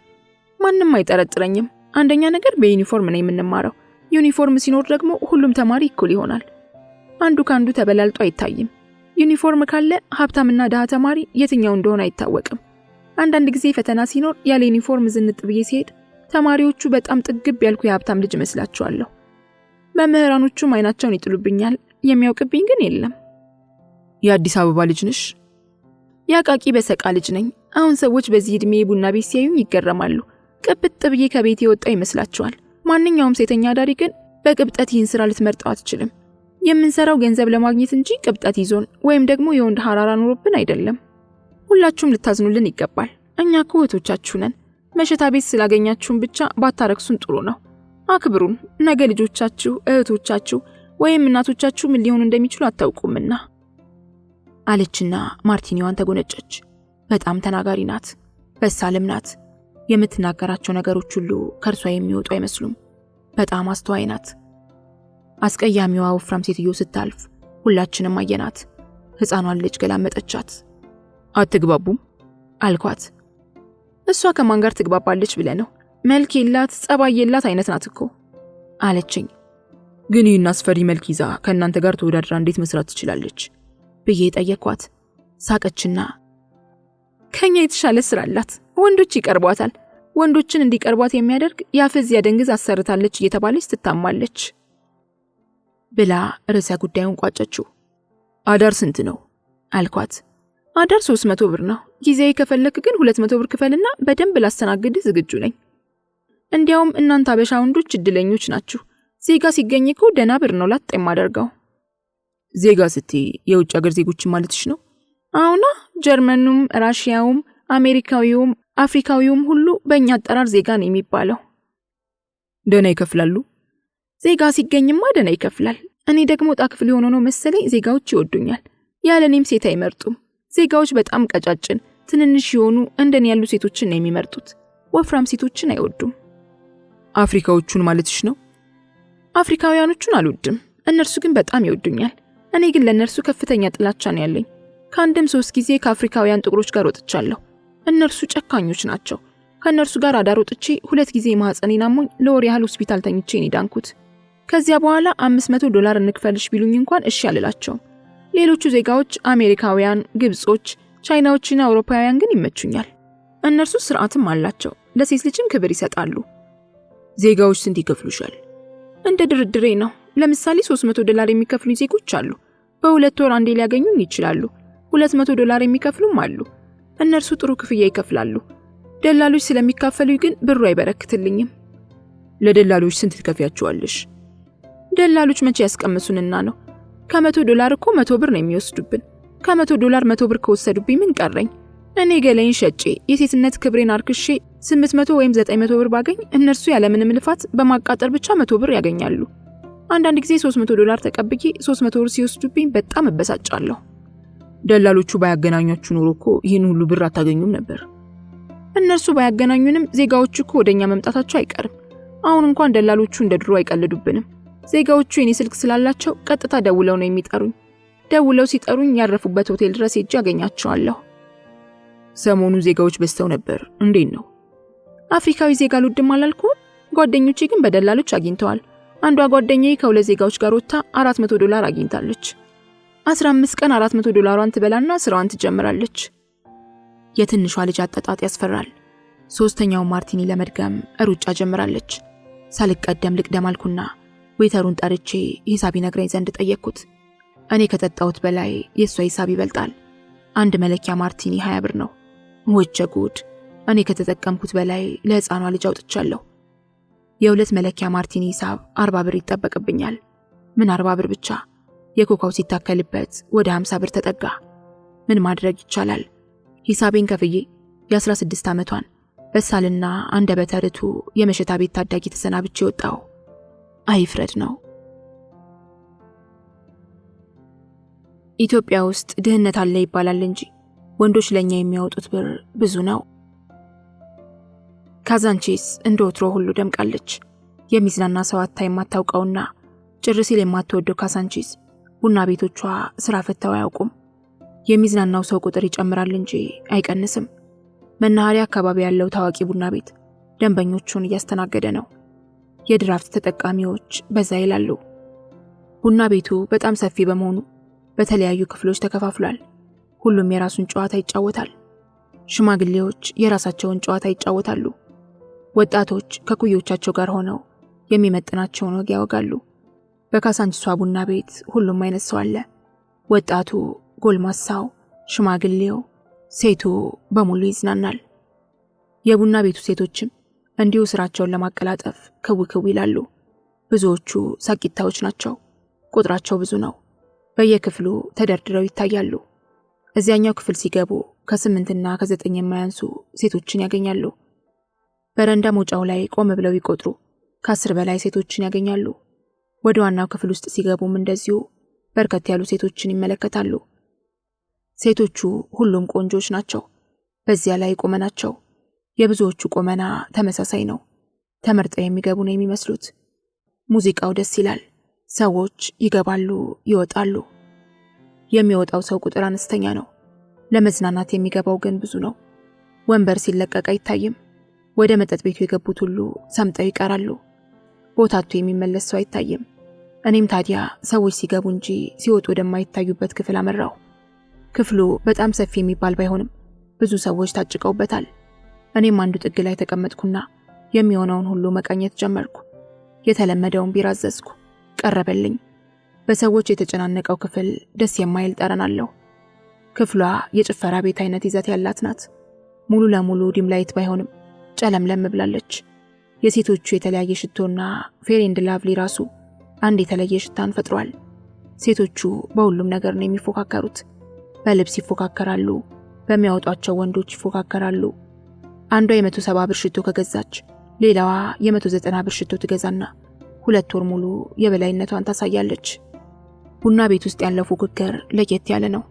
ማንም አይጠረጥረኝም። አንደኛ ነገር በዩኒፎርም ነው የምንማረው። ዩኒፎርም ሲኖር ደግሞ ሁሉም ተማሪ እኩል ይሆናል። አንዱ ካንዱ ተበላልጦ አይታይም። ዩኒፎርም ካለ ሀብታምና ድሃ ተማሪ የትኛው እንደሆነ አይታወቅም። አንዳንድ ጊዜ ፈተና ሲኖር ያለ ዩኒፎርም ዝንጥ ብዬ ሲሄድ ተማሪዎቹ በጣም ጥግብ ያልኩ የሀብታም ልጅ መስላቸዋለሁ። መምህራኖቹም አይናቸውን ይጥሉብኛል፣ የሚያውቅብኝ ግን የለም። የአዲስ አበባ ልጅ ነሽ? የአቃቂ በሰቃ ልጅ ነኝ። አሁን ሰዎች በዚህ ዕድሜ ቡና ቤት ሲያዩኝ ይገረማሉ። ቅብጥ ብዬ ከቤት የወጣ ይመስላቸዋል። ማንኛውም ሴተኛ አዳሪ ግን በቅብጠት ይህን ስራ ልትመርጠው አትችልም። የምንሰራው ገንዘብ ለማግኘት እንጂ ቅብጠት ይዞን ወይም ደግሞ የወንድ ሐራራ ኑሮብን አይደለም። ሁላችሁም ልታዝኑልን ይገባል። እኛ እኮ እህቶቻችሁ ነን። መሸታ ቤት ስላገኛችሁን ብቻ ባታረክሱን ጥሩ ነው። አክብሩን። ነገ ልጆቻችሁ፣ እህቶቻችሁ ወይም እናቶቻችሁ ምን ሊሆኑ እንደሚችሉ አታውቁምና አለችና ማርቲኒዋን ተጎነጨች። በጣም ተናጋሪ ናት፣ በሳልም ናት። የምትናገራቸው ነገሮች ሁሉ ከእርሷ የሚወጡ አይመስሉም። በጣም አስተዋይ ናት። አስቀያሚዋ ወፍራም ሴትዮ ስታልፍ ሁላችንም አየናት። ሕፃኗን ልጅ ገላመጠቻት። አትግባቡም አልኳት። እሷ ከማን ጋር ትግባባለች ብለህ ነው? መልክ የላት ጸባይ የላት አይነት ናት እኮ አለችኝ። ግን ይህን አስፈሪ መልክ ይዛ ከእናንተ ጋር ተወዳድራ እንዴት መስራት ትችላለች ብዬ ጠየኳት። ሳቀችና ከኛ የተሻለ ስራ አላት፣ ወንዶች ይቀርቧታል። ወንዶችን እንዲቀርቧት የሚያደርግ ያፈዝ ያደንግዝ አሰርታለች እየተባለች ትታማለች ብላ ርዕሰ ጉዳዩን ቋጨችው። አዳር ስንት ነው አልኳት። አዳር 300 ብር ነው። ጊዜያዊ ከፈለክ ግን 200 ብር ክፈልና በደንብ ላስተናግድህ ዝግጁ ነኝ። እንዲያውም እናንተ አበሻ ወንዶች እድለኞች ናችሁ። ዜጋ ሲገኝ እኮ ደህና ብር ነው ላጥ የማደርገው። ዜጋ ስትይ የውጭ ሀገር ዜጎችን ማለትሽ ነው? አሁና ጀርመኑም፣ ራሽያውም፣ አሜሪካዊውም፣ አፍሪካዊውም ሁሉ በእኛ አጠራር ዜጋ ነው የሚባለው። ደህና ይከፍላሉ? ዜጋ ሲገኝማ ደህና ይከፍላል። እኔ ደግሞ ዕጣ ክፍል የሆነ ነው መሰለኝ ዜጋዎች ይወዱኛል። ያለ እኔም ሴት አይመርጡም። ዜጋዎች በጣም ቀጫጭን፣ ትንንሽ የሆኑ እንደኔ ያሉ ሴቶችን ነው የሚመርጡት። ወፍራም ሴቶችን አይወዱም። አፍሪካዎቹን ማለትሽ ነው? አፍሪካውያኖቹን አልወድም። እነርሱ ግን በጣም ይወዱኛል። እኔ ግን ለእነርሱ ከፍተኛ ጥላቻ ነው ያለኝ። ከአንድም 3 ጊዜ ከአፍሪካውያን ጥቁሮች ጋር ወጥቻለሁ። እነርሱ ጨካኞች ናቸው። ከእነርሱ ጋር አዳር ወጥቼ 2 ጊዜ ማህፀኔን አሞኝ ለወር ያህል ሆስፒታል ተኝቼ ነው ዳንኩት። ከዚያ በኋላ $500 እንክፈልሽ ቢሉኝ እንኳን እሺ አልላቸውም። ሌሎቹ ዜጋዎች አሜሪካውያን፣ ግብጾች፣ ቻይናዎችና አውሮፓውያን ግን ይመቹኛል። እነርሱ ስርዓትም አላቸው፣ ለሴት ልጅም ክብር ይሰጣሉ። ዜጋዎች ስንት ይከፍሉሻል? እንደ ድርድሬ ነው። ለምሳሌ $300 የሚከፍሉኝ ዜጎች አሉ። በ2 ወር አንዴ ሊያገኙኝ ይችላሉ። $200 የሚከፍሉም አሉ። እነርሱ ጥሩ ክፍያ ይከፍላሉ። ደላሎች ስለሚካፈሉኝ ግን ብሩ አይበረክትልኝም። ለደላሎች ስንት ትከፍያቸዋለሽ? ደላሎች መቼ ያስቀምሱንና ነው? $100 እኮ 100 ብር ነው የሚወስዱብን። $100 100 ብር ከወሰዱብኝ ምን ቀረኝ? እኔ ገላይን ሸጬ የሴትነት ክብሬን አርክሼ 800 ወይም 900 ብር ባገኝ እነርሱ ያለምንም ልፋት በማቃጠር ብቻ 100 ብር ያገኛሉ። አንዳንድ ጊዜ $300 ተቀብዬ 300 ብር ሲወስዱብኝ በጣም እበሳጫለሁ። ደላሎቹ ባያገናኟችሁ ኖሮ እኮ ይህን ሁሉ ብር አታገኙም ነበር። እነርሱ ባያገናኙንም ዜጋዎቹ እኮ ወደኛ መምጣታቸው አይቀርም። አሁን እንኳን ደላሎቹ እንደ ድሮ አይቀልዱብንም። ዜጋዎቹ የኔ ስልክ ስላላቸው ቀጥታ ደውለው ነው የሚጠሩኝ። ደውለው ሲጠሩኝ ያረፉበት ሆቴል ድረስ ሄጄ አገኛቸዋለሁ። ሰሞኑ ዜጋዎች በዝተው ነበር። እንዴት ነው? አፍሪካዊ ዜጋ ልውድም አላልኩም። ጓደኞቼ ግን በደላሎች አግኝተዋል። አንዷ ጓደኛዬ ከ2 ዜጋዎች ጋር ወጥታ $400 አግኝታለች። 15 ቀን $400 ትበላና ስራዋን ትጀምራለች። የትንሿ ልጅ አጠጣጥ ያስፈራል። 3ኛው ማርቲኒ ለመድገም ሩጫ ጀምራለች። ሳልቀደም ልቅደም አልኩና ዌተሩን ጠርቼ ሂሳብ ይነግረኝ ዘንድ ጠየቅኩት። እኔ ከጠጣሁት በላይ የሷ ሂሳብ ይበልጣል። አንድ መለኪያ ማርቲኒ 20 ብር ነው። ወቸ ጉድ! እኔ ከተጠቀምኩት በላይ ለህፃኗ ልጅ አውጥቻለሁ። የ2 መለኪያ ማርቲኒ ሂሳብ 40 ብር ይጠበቅብኛል። ምን 40 ብር ብቻ! የኮካው ሲታከልበት ወደ 50 ብር ተጠጋ። ምን ማድረግ ይቻላል? ሂሳቤን ከፍዬ የ16 ዓመቷን በሳልና አንደበተ ርቱዕ የመሸታ ቤት ታዳጊ ተሰናብቼ ወጣሁ። አይፍረድ ነው። ኢትዮጵያ ውስጥ ድህነት አለ ይባላል እንጂ ወንዶች ለኛ የሚያወጡት ብር ብዙ ነው። ካዛንቺስ እንደ ወትሮ ሁሉ ደምቃለች። የሚዝናና ሰው አታ የማታውቀውና ጭር ሲል የማትወደው ካዛንቺስ ቡና ቤቶቿ ስራ ፈተው አያውቁም። የሚዝናናው ሰው ቁጥር ይጨምራል እንጂ አይቀንስም። መናኸሪያ አካባቢ ያለው ታዋቂ ቡና ቤት ደንበኞቹን እያስተናገደ ነው። የድራፍት ተጠቃሚዎች በዛ ይላሉ። ቡና ቤቱ በጣም ሰፊ በመሆኑ በተለያዩ ክፍሎች ተከፋፍሏል። ሁሉም የራሱን ጨዋታ ይጫወታል። ሽማግሌዎች የራሳቸውን ጨዋታ ይጫወታሉ። ወጣቶች ከኩዮቻቸው ጋር ሆነው የሚመጥናቸውን ወግ ያወጋሉ። በካሳንቺሷ ቡና ቤት ሁሉም አይነት ሰው አለ። ወጣቱ፣ ጎልማሳው፣ ሽማግሌው፣ ሴቱ በሙሉ ይዝናናል። የቡና ቤቱ ሴቶችም እንዲሁ ስራቸውን ለማቀላጠፍ ክው ይላሉ። ብዙዎቹ ሳቂታዎች ናቸው። ቁጥራቸው ብዙ ነው። በየክፍሉ ተደርድረው ይታያሉ። እዚያኛው ክፍል ሲገቡ ከ8 እና ከ9 የማያንሱ ሴቶችን ያገኛሉ። በረንዳ መውጫው ላይ ቆም ብለው ይቆጥሩ ከ10 በላይ ሴቶችን ያገኛሉ። ወደ ዋናው ክፍል ውስጥ ሲገቡም እንደዚሁ በርከት ያሉ ሴቶችን ይመለከታሉ። ሴቶቹ ሁሉም ቆንጆች ናቸው። በዚያ ላይ ቁመናቸው የብዙዎቹ ቁመና ተመሳሳይ ነው። ተመርጠው የሚገቡ ነው የሚመስሉት። ሙዚቃው ደስ ይላል። ሰዎች ይገባሉ፣ ይወጣሉ። የሚወጣው ሰው ቁጥር አነስተኛ ነው። ለመዝናናት የሚገባው ግን ብዙ ነው። ወንበር ሲለቀቅ አይታይም። ወደ መጠጥ ቤቱ የገቡት ሁሉ ሰምጠው ይቀራሉ። ቦታቱ የሚመለስ ሰው አይታይም። እኔም ታዲያ ሰዎች ሲገቡ እንጂ ሲወጡ ወደማይታዩበት ክፍል አመራው። ክፍሉ በጣም ሰፊ የሚባል ባይሆንም ብዙ ሰዎች ታጭቀውበታል። እኔም አንዱ ጥግ ላይ ተቀመጥኩና የሚሆነውን ሁሉ መቃኘት ጀመርኩ። የተለመደውን ቢራ አዘዝኩ፣ ቀረበልኝ። በሰዎች የተጨናነቀው ክፍል ደስ የማይል ጠረን አለው። ክፍሏ የጭፈራ ቤት አይነት ይዘት ያላት ናት። ሙሉ ለሙሉ ዲም ላይት ባይሆንም ጨለምለም ብላለች። የሴቶቹ የተለያየ ሽቶና ፌር ኤንድ ላቭሊ ራሱ አንድ የተለየ ሽታን ፈጥሯል። ሴቶቹ በሁሉም ነገር ነው የሚፎካከሩት። በልብስ ይፎካከራሉ፣ በሚያወጧቸው ወንዶች ይፎካከራሉ። አንዷ የ170 ብር ሽቶ ከገዛች ሌላዋ የ190 ብር ሽቶ ትገዛና 2 ወር ሙሉ የበላይነቷን ታሳያለች። ቡና ቤት ውስጥ ያለው ፉክክር ለየት ያለ ነው።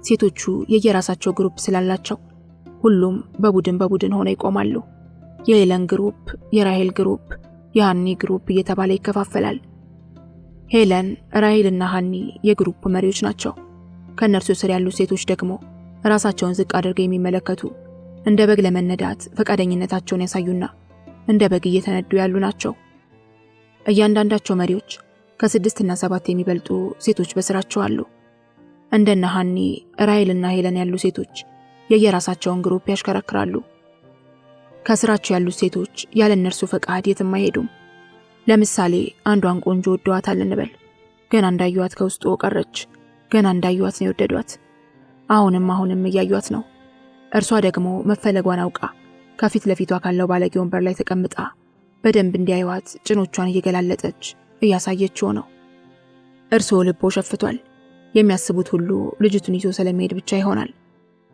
ሴቶቹ የየራሳቸው ግሩፕ ስላላቸው ሁሉም በቡድን ሆነው ይቆማሉ። የሄለን ግሩፕ፣ የራሄል ግሩፕ፣ የሃኒ ግሩፕ እየተባለ ይከፋፈላል። ሄለን፣ ራሄልና ሃኒ የግሩፕ መሪዎች ናቸው። ከነርሱ ስር ያሉ ሴቶች ደግሞ ራሳቸውን ዝቅ አድርገው የሚመለከቱ እንደ በግ ለመነዳት ፈቃደኝነታቸውን ያሳዩና እንደ በግ እየተነዱ ያሉ ናቸው። እያንዳንዳቸው መሪዎች ከ6 እና 7 የሚበልጡ ሴቶች በስራቸው አሉ። እንደነ ሃኒ፣ ራሄልና ሄለን ያሉ ሴቶች የየራሳቸውን ግሩፕ ያሽከረክራሉ። ከስራቸው ያሉ ሴቶች ያለ እነርሱ ፈቃድ የትም አይሄዱም። ለምሳሌ አንዷን ቆንጆ ወደዋታል እንበል። ገና እንዳዩዋት ከውስጡ ቀረች። ገና እንዳዩዋት ነው የወደዷት። አሁንም እያዩዋት ነው። እርሷ ደግሞ መፈለጓን አውቃ ከፊት ለፊቷ ካለው ባለጌ ወንበር ላይ ተቀምጣ በደንብ እንዲያዩዋት ጭኖቿን እየገላለጠች እያሳየችው ነው። እርሶ ልቦ ሸፍቷል። የሚያስቡት ሁሉ ልጅቱን ይዞ ስለመሄድ ብቻ ይሆናል።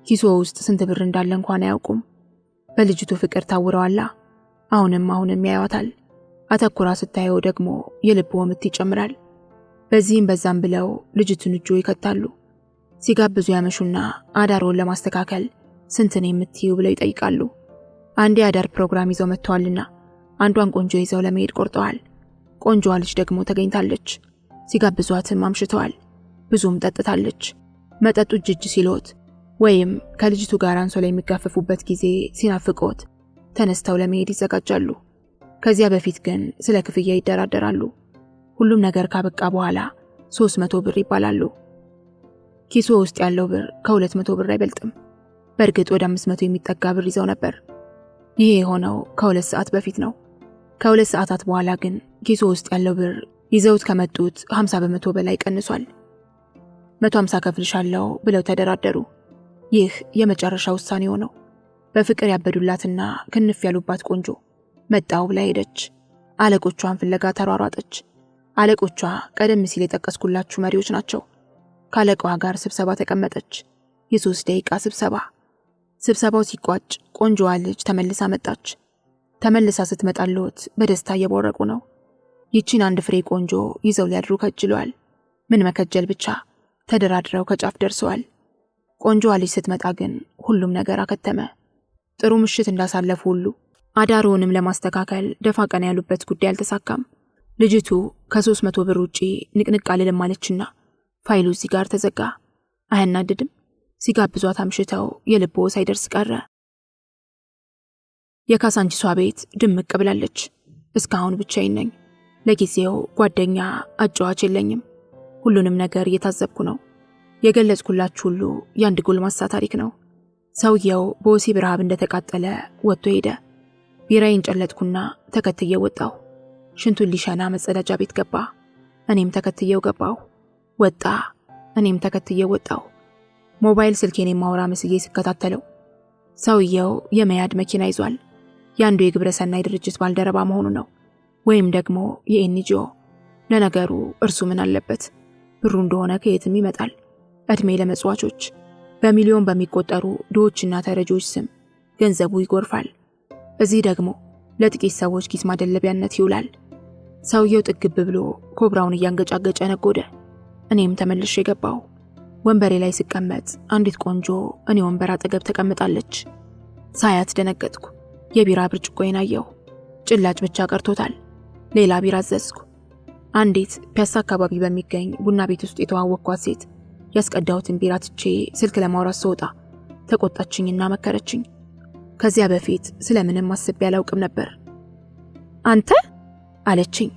ኪሶ ውስጥ ስንት ብር እንዳለ እንኳን አያውቁም። በልጅቱ ፍቅር ታውረዋላ። አሁንም ያዩዋታል። አተኩራ ስታየው ደግሞ የልብ ምት ይጨምራል። በዚህም በዛም ብለው ልጅቱን እጆ ይከታሉ። ሲጋብዙ ያመሹና አዳሮን ለማስተካከል ስንት ነው የምትዩ ብለው ይጠይቃሉ። አንድ የአዳር ፕሮግራም ይዘው መጥተዋልና አንዷን ቆንጆ ይዘው ለመሄድ ቆርጠዋል። ቆንጆዋ ልጅ ደግሞ ተገኝታለች። ሲጋብዟትም አምሽተዋል። ብዙም ጠጥታለች። መጠጡ እጅ ሲሎት ወይም ከልጅቱ ጋር አንሶላ የሚጋፈፉበት ጊዜ ሲናፍቆት ተነስተው ለመሄድ ይዘጋጃሉ። ከዚያ በፊት ግን ስለ ክፍያ ይደራደራሉ። ሁሉም ነገር ካበቃ በኋላ 300 ብር ይባላሉ። ኪሶ ውስጥ ያለው ብር ከ200 ብር አይበልጥም። በእርግጥ ወደ 500 የሚጠጋ ብር ይዘው ነበር። ይሄ የሆነው ከ2 ሰዓት በፊት ነው። ከ2 ሰዓታት በኋላ ግን ኪሶ ውስጥ ያለው ብር ይዘውት ከመጡት 50 በመቶ በላይ ቀንሷል። 150 ከፍልሻለሁ ብለው ተደራደሩ። ይህ የመጨረሻ ውሳኔ ሆነው በፍቅር ያበዱላትና ክንፍ ያሉባት ቆንጆ መጣው ብላ ሄደች። አለቆቿን ፍለጋ ተሯሯጠች። አለቆቿ ቀደም ሲል የጠቀስኩላችሁ መሪዎች ናቸው። ካለቃዋ ጋር ስብሰባ ተቀመጠች። የ3 ደቂቃ ስብሰባ። ስብሰባው ሲቋጭ ቆንጆዋ ልጅ ተመልሳ መጣች። ተመልሳ ስትመጣልዎት በደስታ እየቦረቁ ነው። ይቺን አንድ ፍሬ ቆንጆ ይዘው ሊያድሩ ከጅለዋል። ምን መከጀል ብቻ ተደራድረው ከጫፍ ደርሰዋል። ቆንጆዋ ልጅ ስትመጣ ግን ሁሉም ነገር አከተመ። ጥሩ ምሽት እንዳሳለፉ ሁሉ አዳሮንም ለማስተካከል ደፋ ቀና ያሉበት ጉዳይ አልተሳካም። ልጅቱ ከ300 ብር ውጪ ንቅንቅ አልልም አለችና ፋይሉ እዚህ ጋር ተዘጋ። አያናድድም? ሲጋብዟት አምሽተው የልቦ ሳይደርስ ቀረ። የካሳንቺሷ ቤት ድምቅ ብላለች። እስካሁን ብቻዬን ነኝ። ለጊዜው ጓደኛ አጫዋች የለኝም። ሁሉንም ነገር እየታዘብኩ ነው። የገለጽኩላችሁ ሁሉ ያንድ ጎልማሳ ታሪክ ነው። ሰውየው በወሲብ ረሃብ እንደተቃጠለ ወጥቶ ሄደ። ቢራዬን ጨለጥኩና ተከትዬው ወጣሁ። ሽንቱን ሊሸና መጸዳጃ ቤት ገባ። እኔም ተከትዬው ገባሁ። ወጣ። እኔም ተከትዬው ወጣሁ። ሞባይል ስልኬን የማወራ መስዬ ስከታተለው ሰውየው የመያድ መኪና ይዟል። ያንዱ የግብረ ሰናይ ድርጅት ባልደረባ መሆኑ ነው፣ ወይም ደግሞ የኤንጂኦ። ለነገሩ እርሱ ምን አለበት? ብሩ እንደሆነ ከየትም ይመጣል። እድሜ ለመጽዋቾች። በሚሊዮን በሚቆጠሩ ድሆችና ተረጂዎች ስም ገንዘቡ ይጎርፋል። እዚህ ደግሞ ለጥቂት ሰዎች ኪስ ማደለቢያነት ይውላል። ሰውየው ጥግብ ብሎ ኮብራውን እያንገጫገጨ ነጎደ። እኔም ተመልሼ ገባሁ። ወንበሬ ላይ ስቀመጥ አንዲት ቆንጆ እኔ ወንበር አጠገብ ተቀምጣለች። ሳያት ደነገጥኩ። የቢራ ብርጭቆዬን አየሁ። ጭላጭ ብቻ ቀርቶታል። ሌላ ቢራ አዘዝኩ። አንዲት ፒያሳ አካባቢ በሚገኝ ቡና ቤት ውስጥ የተዋወቅኳት ሴት ያስቀዳሁትን ቢራ ትቼ ስልክ ለማውራት ስወጣ ተቆጣችኝና መከረችኝ። ከዚያ በፊት ስለምንም አስቤ አላውቅም ነበር። አንተ አለችኝ።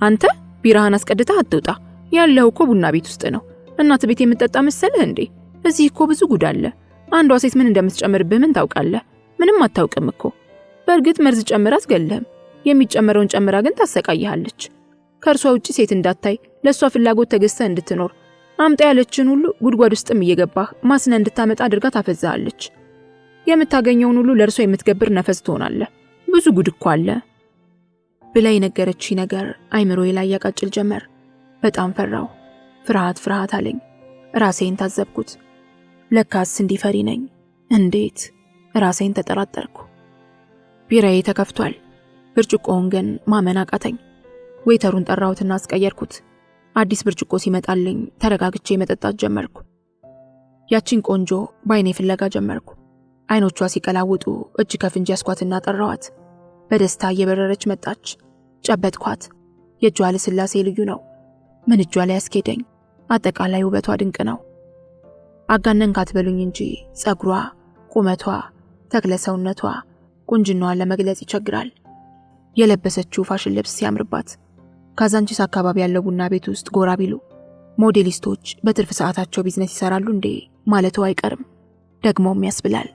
አንተ ቢራህን አስቀድተህ አትውጣ። ያለው እኮ ቡና ቤት ውስጥ ነው። እናት ቤት የምትጠጣ መሰለህ እንዴ? እዚህ እኮ ብዙ ጉድ አለ። አንዷ ሴት ምን እንደምትጨምርብህ ምን ታውቃለህ? ምንም አታውቅም እኮ። በእርግጥ መርዝ ጨምራ አትገልህም። የሚጨመረውን ጨምራ ግን ታሰቃይሃለች። ከእርሷ ውጪ ሴት እንዳታይ ለእሷ ፍላጎት ተገዝተህ እንድትኖር አምጣ ያለችን ሁሉ ጉድጓድ ውስጥም እየገባህ ማስነ እንድታመጣ አድርጋ ታፈዛሃለች። የምታገኘውን ሁሉ ለእርሷ የምትገብር ነፈስ ትሆናለህ። ብዙ ጉድ እኮ አለ ብላ የነገረችኝ ነገር አይምሮዬ ላይ ያቃጭል ጀመር። በጣም ፈራሁ። ፍርሃት አለኝ። ራሴን ታዘብኩት። ለካስ እንዲፈሪ ነኝ። እንዴት? ራሴን ተጠራጠርኩ። ቢራዬ ተከፍቷል። ብርጭቆውን ግን ማመን አቃተኝ። ዌይተሩን ጠራሁትና አስቀየርኩት። አዲስ ብርጭቆ ሲመጣልኝ ተረጋግቼ መጠጣት ጀመርኩ። ያቺን ቆንጆ በአይኔ ፍለጋ ጀመርኩ። አይኖቿ ሲቀላውጡ እጅ ከፍንጅ ያስኳትና ጠራዋት። በደስታ እየበረረች መጣች። ጨበጥኳት። የእጇ ልስላሴ ልዩ ነው። ምን እጇ ላይ ያስኬደኝ? አጠቃላይ ውበቷ ድንቅ ነው። አጋነንካት በሉኝ እንጂ ጸጉሯ፣ ቁመቷ፣ ተክለ ሰውነቷ፣ ቁንጅናዋን ለመግለጽ ይቸግራል። የለበሰችው ፋሽን ልብስ ሲያምርባት ካዛንቺስ አካባቢ ያለው ቡና ቤት ውስጥ ጎራ ቢሉ ሞዴሊስቶች በትርፍ ሰዓታቸው ቢዝነስ ይሰራሉ እንዴ ማለቱ አይቀርም። ደግሞም ያስብላል።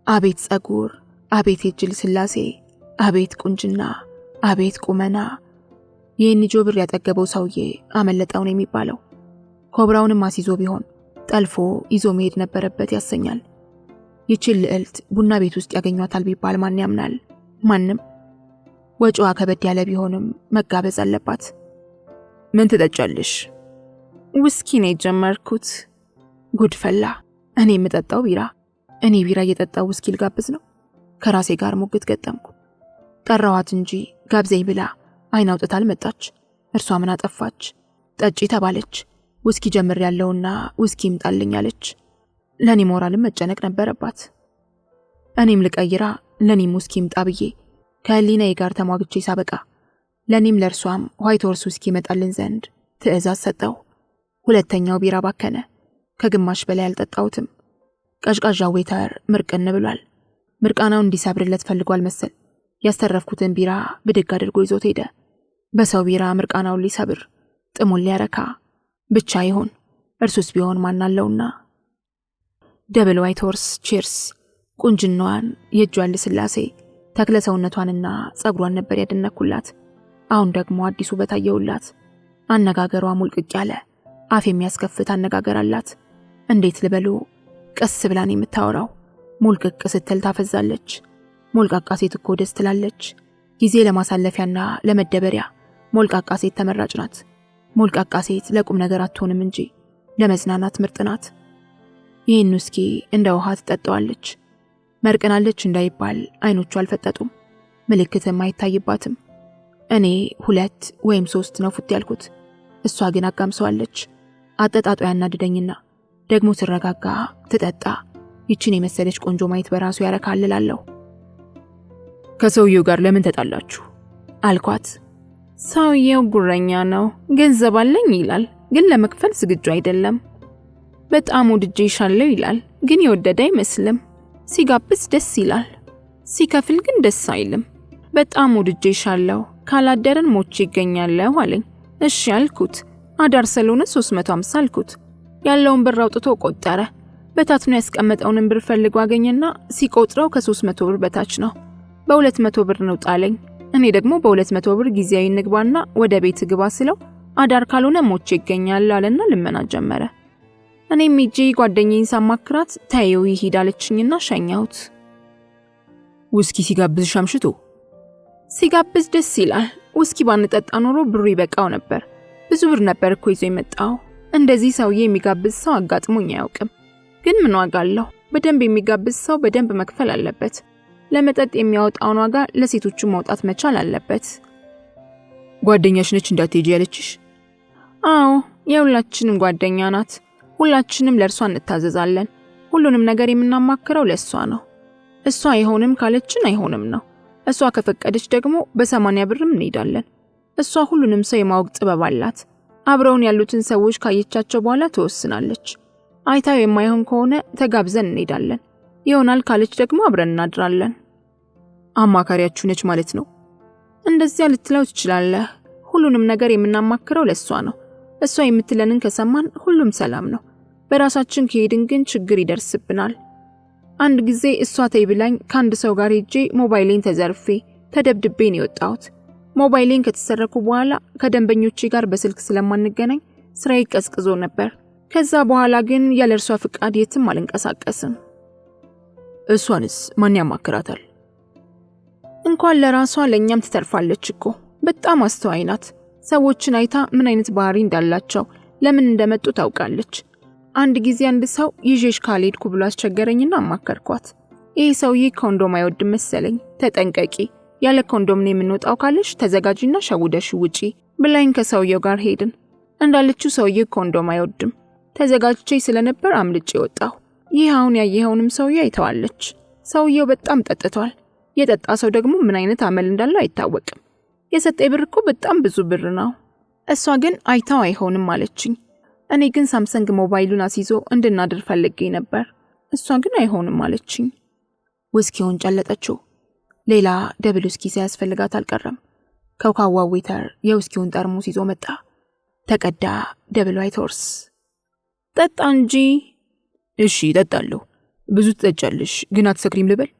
አቤት ጸጉር፣ አቤት የእጅ ልስላሴ፣ አቤት ቁንጅና፣ አቤት ቁመና። የኤንጆ ብር ያጠገበው ሰውዬ አመለጠውን የሚባለው። ኮብራውንም አስይዞ ቢሆን ጠልፎ ይዞ መሄድ ነበረበት ያሰኛል። ይችል ልዕልት ቡና ቤት ውስጥ ያገኟታል ቢባል ማን ያምናል? ማንም። ወጪዋ ከበድ ያለ ቢሆንም መጋበዝ አለባት። ምን ትጠጫለሽ? ውስኪ ነው የጀመርኩት። ጉድፈላ። እኔ የምጠጣው ቢራ። እኔ ቢራ እየጠጣው ውስኪ ልጋብዝ ነው? ከራሴ ጋር ሙግት ገጠምኩ። ጠራዋት እንጂ ጋብዘኝ ብላ አይን አውጥታ አልመጣች። እርሷ ምን አጠፋች? ጠጪ ተባለች። ውስኪ ጀምር ያለውና ውስኪ ይምጣልኝ አለች። ለኔ ሞራልም መጨነቅ ነበረባት። እኔም ልቀይራ ለኔም ውስኪ ይምጣ ብዬ ከህሊናዬ ጋር ተሟግቼ ሳበቃ ለኔም ለእርሷም ዋይት ሆርስ ውስኪ ይመጣልን ዘንድ ትዕዛዝ ሰጠው። ሁለተኛው ቢራ ባከነ። ከግማሽ በላይ አልጠጣሁትም። ቀዥቃዣው ዌተር ምርቅን ብሏል። ምርቃናው እንዲሰብርለት ፈልጓል መሰል። ያስተረፍኩትን ቢራ ብድግ አድርጎ ይዞት ሄደ። በሰው ቢራ ምርቃናውን ሊሰብር ጥሙን ሊያረካ ብቻ ይሆን? እርሱስ ቢሆን ማናለውና። ደብል ዋይት ሆርስ ቺርስ። ቁንጅናዋን፣ የእጇን ልስላሴ፣ ተክለ ሰውነቷንና ጸጉሯን ነበር ያደነኩላት። አሁን ደግሞ አዲሱ በታየውላት። አነጋገሯ ሙልቅቅ ያለ አፍ የሚያስከፍት አነጋገር አላት። እንዴት ልበሉ? ቀስ ብላን የምታወራው። ሙልቅቅ ስትል ታፈዛለች። ሞልቃቃ ሴት እኮ ደስ ትላለች። ጊዜ ለማሳለፊያና ለመደበሪያ ሞልቃቃ ሴት ተመራጭ ናት። ሞልቃቃ ሴት ለቁም ነገር አትሆንም እንጂ ለመዝናናት ምርጥ ናት። ይህን ውስኪ እንደ ውሃ ትጠጣዋለች። መርቅናለች እንዳይባል አይኖቹ አልፈጠጡም። ምልክትም አይታይባትም። እኔ 2 ወይም 3 ነው ፉት ያልኩት። እሷ ግን አጋምሰዋለች። አጠጣጧ ያናድደኝና ደግሞ ስረጋጋ ትጠጣ። ይችን የመሰለች ቆንጆ ማየት በራሱ ያረካልላለሁ። ከሰውየው ጋር ለምን ተጣላችሁ? አልኳት። ሰውየው ጉረኛ ነው። ገንዘብ አለኝ ይላል፣ ግን ለመክፈል ዝግጁ አይደለም። በጣም ወድጄሻለሁ ይላል፣ ግን የወደደ አይመስልም። ሲጋብዝ ደስ ይላል፣ ሲከፍል ግን ደስ አይልም። በጣም ወድጄሻለሁ፣ ካላደረን ሞቼ ይገኛለሁ አለኝ። እሺ አልኩት። አዳር ስለሆነ 350 አልኩት። ያለውን ብር አውጥቶ ቆጠረ። በታትኖ ያስቀመጠውን ብር ፈልጎ አገኘና ሲቆጥረው ከ300 ብር በታች ነው። በ200 ብር ነው ጣለኝ። እኔ ደግሞ በ200 ብር ጊዜያዊ ንግባና ወደ ቤት ግባ ስለው አዳር ካልሆነ ሞቼ ይገኛል አለና ልመና ጀመረ። እኔም ሂጄ ጓደኛዬን ሳማክራት ታየው ይሄድ አለችኝና ሸኛሁት። ውስኪ ሲጋብዝሽ አምሽቶ? ሲጋብዝ ደስ ይላል። ውስኪ ባንጠጣ ኖሮ ብሩ ይበቃው ነበር። ብዙ ብር ነበር እኮ ይዞ የመጣው። እንደዚህ ሰውዬ የሚጋብዝ ሰው አጋጥሞኝ አያውቅም። ግን ምን ዋጋ አለው? በደንብ የሚጋብዝ ሰው በደንብ መክፈል አለበት። ለመጠጥ የሚያወጣውን ዋጋ ለሴቶቹ ማውጣት መቻል አለበት። ጓደኛሽ ነች እንዳትሄጂ ያለችሽ? አዎ፣ የሁላችንም ጓደኛ ናት። ሁላችንም ለእርሷ እንታዘዛለን። ሁሉንም ነገር የምናማክረው ለእሷ ነው። እሷ አይሆንም ካለችን አይሆንም ነው። እሷ ከፈቀደች ደግሞ በ80 ብርም እንሄዳለን። እሷ ሁሉንም ሰው የማወቅ ጥበብ አላት። አብረውን ያሉትን ሰዎች ካየቻቸው በኋላ ትወስናለች። አይታው የማይሆን ከሆነ ተጋብዘን እንሄዳለን። ይሆናል ካለች ደግሞ አብረን እናድራለን። አማካሪያችሁ ነች ማለት ነው? እንደዚያ ልትለው ትችላለህ። ሁሉንም ነገር የምናማክረው ለእሷ ነው። እሷ የምትለንን ከሰማን ሁሉም ሰላም ነው። በራሳችን ከሄድን ግን ችግር ይደርስብናል። አንድ ጊዜ እሷ ተይ ብላኝ ከአንድ ሰው ጋር ሄጄ ሞባይሌን ተዘርፌ ተደብድቤ ነው የወጣሁት። ሞባይሌን ከተሰረኩ በኋላ ከደንበኞቼ ጋር በስልክ ስለማንገናኝ ስራዬ ቀዝቅዞ ነበር። ከዛ በኋላ ግን ያለ እርሷ ፍቃድ የትም አልንቀሳቀስም። እሷንስ ማን ያማክራታል? እንኳን ለራሷ ለኛም ትተርፋለች እኮ። በጣም አስተዋይ ናት። ሰዎችን አይታ ምን አይነት ባህሪ እንዳላቸው ለምን እንደመጡ ታውቃለች። አንድ ጊዜ አንድ ሰው ይዤሽ ካልሄድኩ ብሎ አስቸገረኝና አማከርኳት። ይህ ሰውዬ ኮንዶም አይወድም መሰለኝ፣ ተጠንቀቂ፣ ያለ ኮንዶም ነው የምንወጣው ካለሽ ተዘጋጂና ሸውደሽ ውጪ ብላኝ ከሰውየው ጋር ሄድን። እንዳለችው ሰውዬ ኮንዶም አይወድም። ተዘጋጅቼ ስለነበር አምልጬ ወጣሁ። ይህ አሁን ያየኸውንም ሰውዬ አይተዋለች። ሰውየው በጣም ጠጥቷል። የጠጣ ሰው ደግሞ ምን አይነት አመል እንዳለው አይታወቅም። የሰጠኝ ብር እኮ በጣም ብዙ ብር ነው። እሷ ግን አይታው አይሆንም አለችኝ። እኔ ግን ሳምሰንግ ሞባይሉን አስይዞ እንድናድር ፈልጌ ነበር። እሷ ግን አይሆንም አለችኝ። ውስኪውን ጨለጠችው። ሌላ ደብል ውስኪ ሳያስፈልጋት አልቀረም። ከውካዋ ዌተር የውስኪውን ጠርሙስ ይዞ መጣ። ተቀዳ። ደብል ዋይት ሆርስ። ጠጣ እንጂ። እሺ ጠጣለሁ። ብዙ ትጠጫለሽ ግን አትሰክሪም ልበል?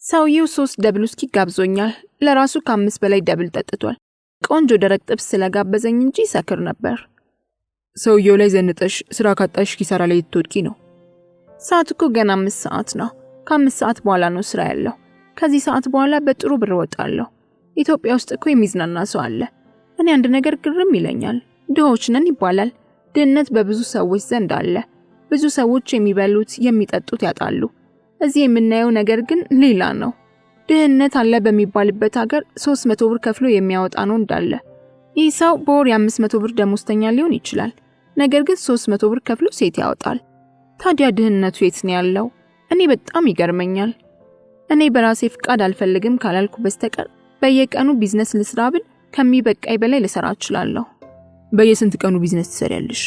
ሰውየው 3 ደብል ውስኪ ጋብዞኛል። ለራሱ ከ5 በላይ ደብል ጠጥቷል። ቆንጆ ደረቅ ጥብስ ስለጋበዘኝ እንጂ ሰክር ነበር። ሰውየው ላይ ዘንጠሽ ስራ ካጣሽ ኪሳራ ላይ ልትወድቂ ነው። ሰዓት እኮ ገና 5 ሰዓት ነው። ከ5 ሰዓት በኋላ ነው ስራ ያለው። ከዚህ ሰዓት በኋላ በጥሩ ብር ወጣለሁ። ኢትዮጵያ ውስጥ እኮ የሚዝናና ሰው አለ። እኔ አንድ ነገር ግርም ይለኛል። ድሆች ነን ይባላል። ድህነት በብዙ ሰዎች ዘንድ አለ። ብዙ ሰዎች የሚበሉት የሚጠጡት ያጣሉ። እዚህ የምናየው ነገር ግን ሌላ ነው። ድህነት አለ በሚባልበት ሀገር 300 ብር ከፍሎ የሚያወጣ ነው እንዳለ። ይህ ሰው በወር የ500 ብር ደሞዝተኛ ሊሆን ይችላል። ነገር ግን 300 ብር ከፍሎ ሴት ያወጣል። ታዲያ ድህነቱ የት ነው ያለው? እኔ በጣም ይገርመኛል። እኔ በራሴ ፍቃድ አልፈልግም ካላልኩ በስተቀር በየቀኑ ቢዝነስ ልስራ ብል ከሚበቃይ በላይ ልሰራ እችላለሁ። በየስንት ቀኑ ቢዝነስ ትሰሪያለሽ?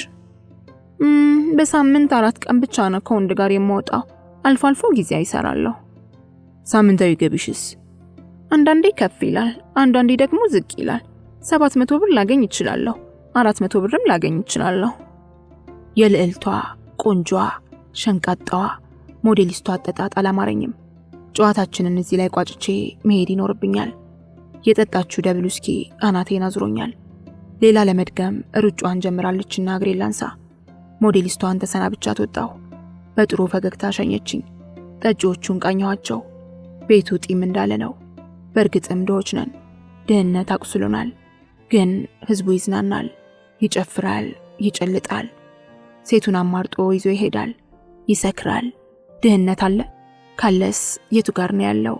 በሳምንት 4 ቀን ብቻ ነው ከወንድ ጋር የምወጣው። አልፎ አልፎ ጊዜያዊ እሰራለሁ። ሳምንታዊ ገቢሽስ? አንዳንዴ ከፍ ይላል፣ አንዳንዴ ደግሞ ዝቅ ይላል። 700 ብር ላገኝ እችላለሁ፣ 400 ብርም ላገኝ እችላለሁ። የልዕልቷ ቆንጆ ሸንቃጣዋ ሞዴሊስቷ አጠጣጥ አላማረኝም። ጨዋታችንን እዚህ ላይ ቋጭቼ መሄድ ይኖርብኛል። የጠጣችሁ ደብል ውስኪ አናቴን አዝሮኛል። ሌላ ለመድገም ሩጫዋን ጀምራለችና እግሬ ላንሳ። ሞዴሊስቷን ተሰናብቻት ወጣሁ። በጥሩ ፈገግታ ሸኘችኝ። ጠጪዎቹን ቃኘኋቸው። ቤቱ ጢም እንዳለ ነው። በእርግጥም ድሆች ነን። ድህነት አቁስሎናል። ግን ህዝቡ ይዝናናል፣ ይጨፍራል፣ ይጨልጣል። ሴቱን አማርጦ ይዞ ይሄዳል፣ ይሰክራል። ድህነት አለ? ካለስ የቱ ጋር ነው ያለው?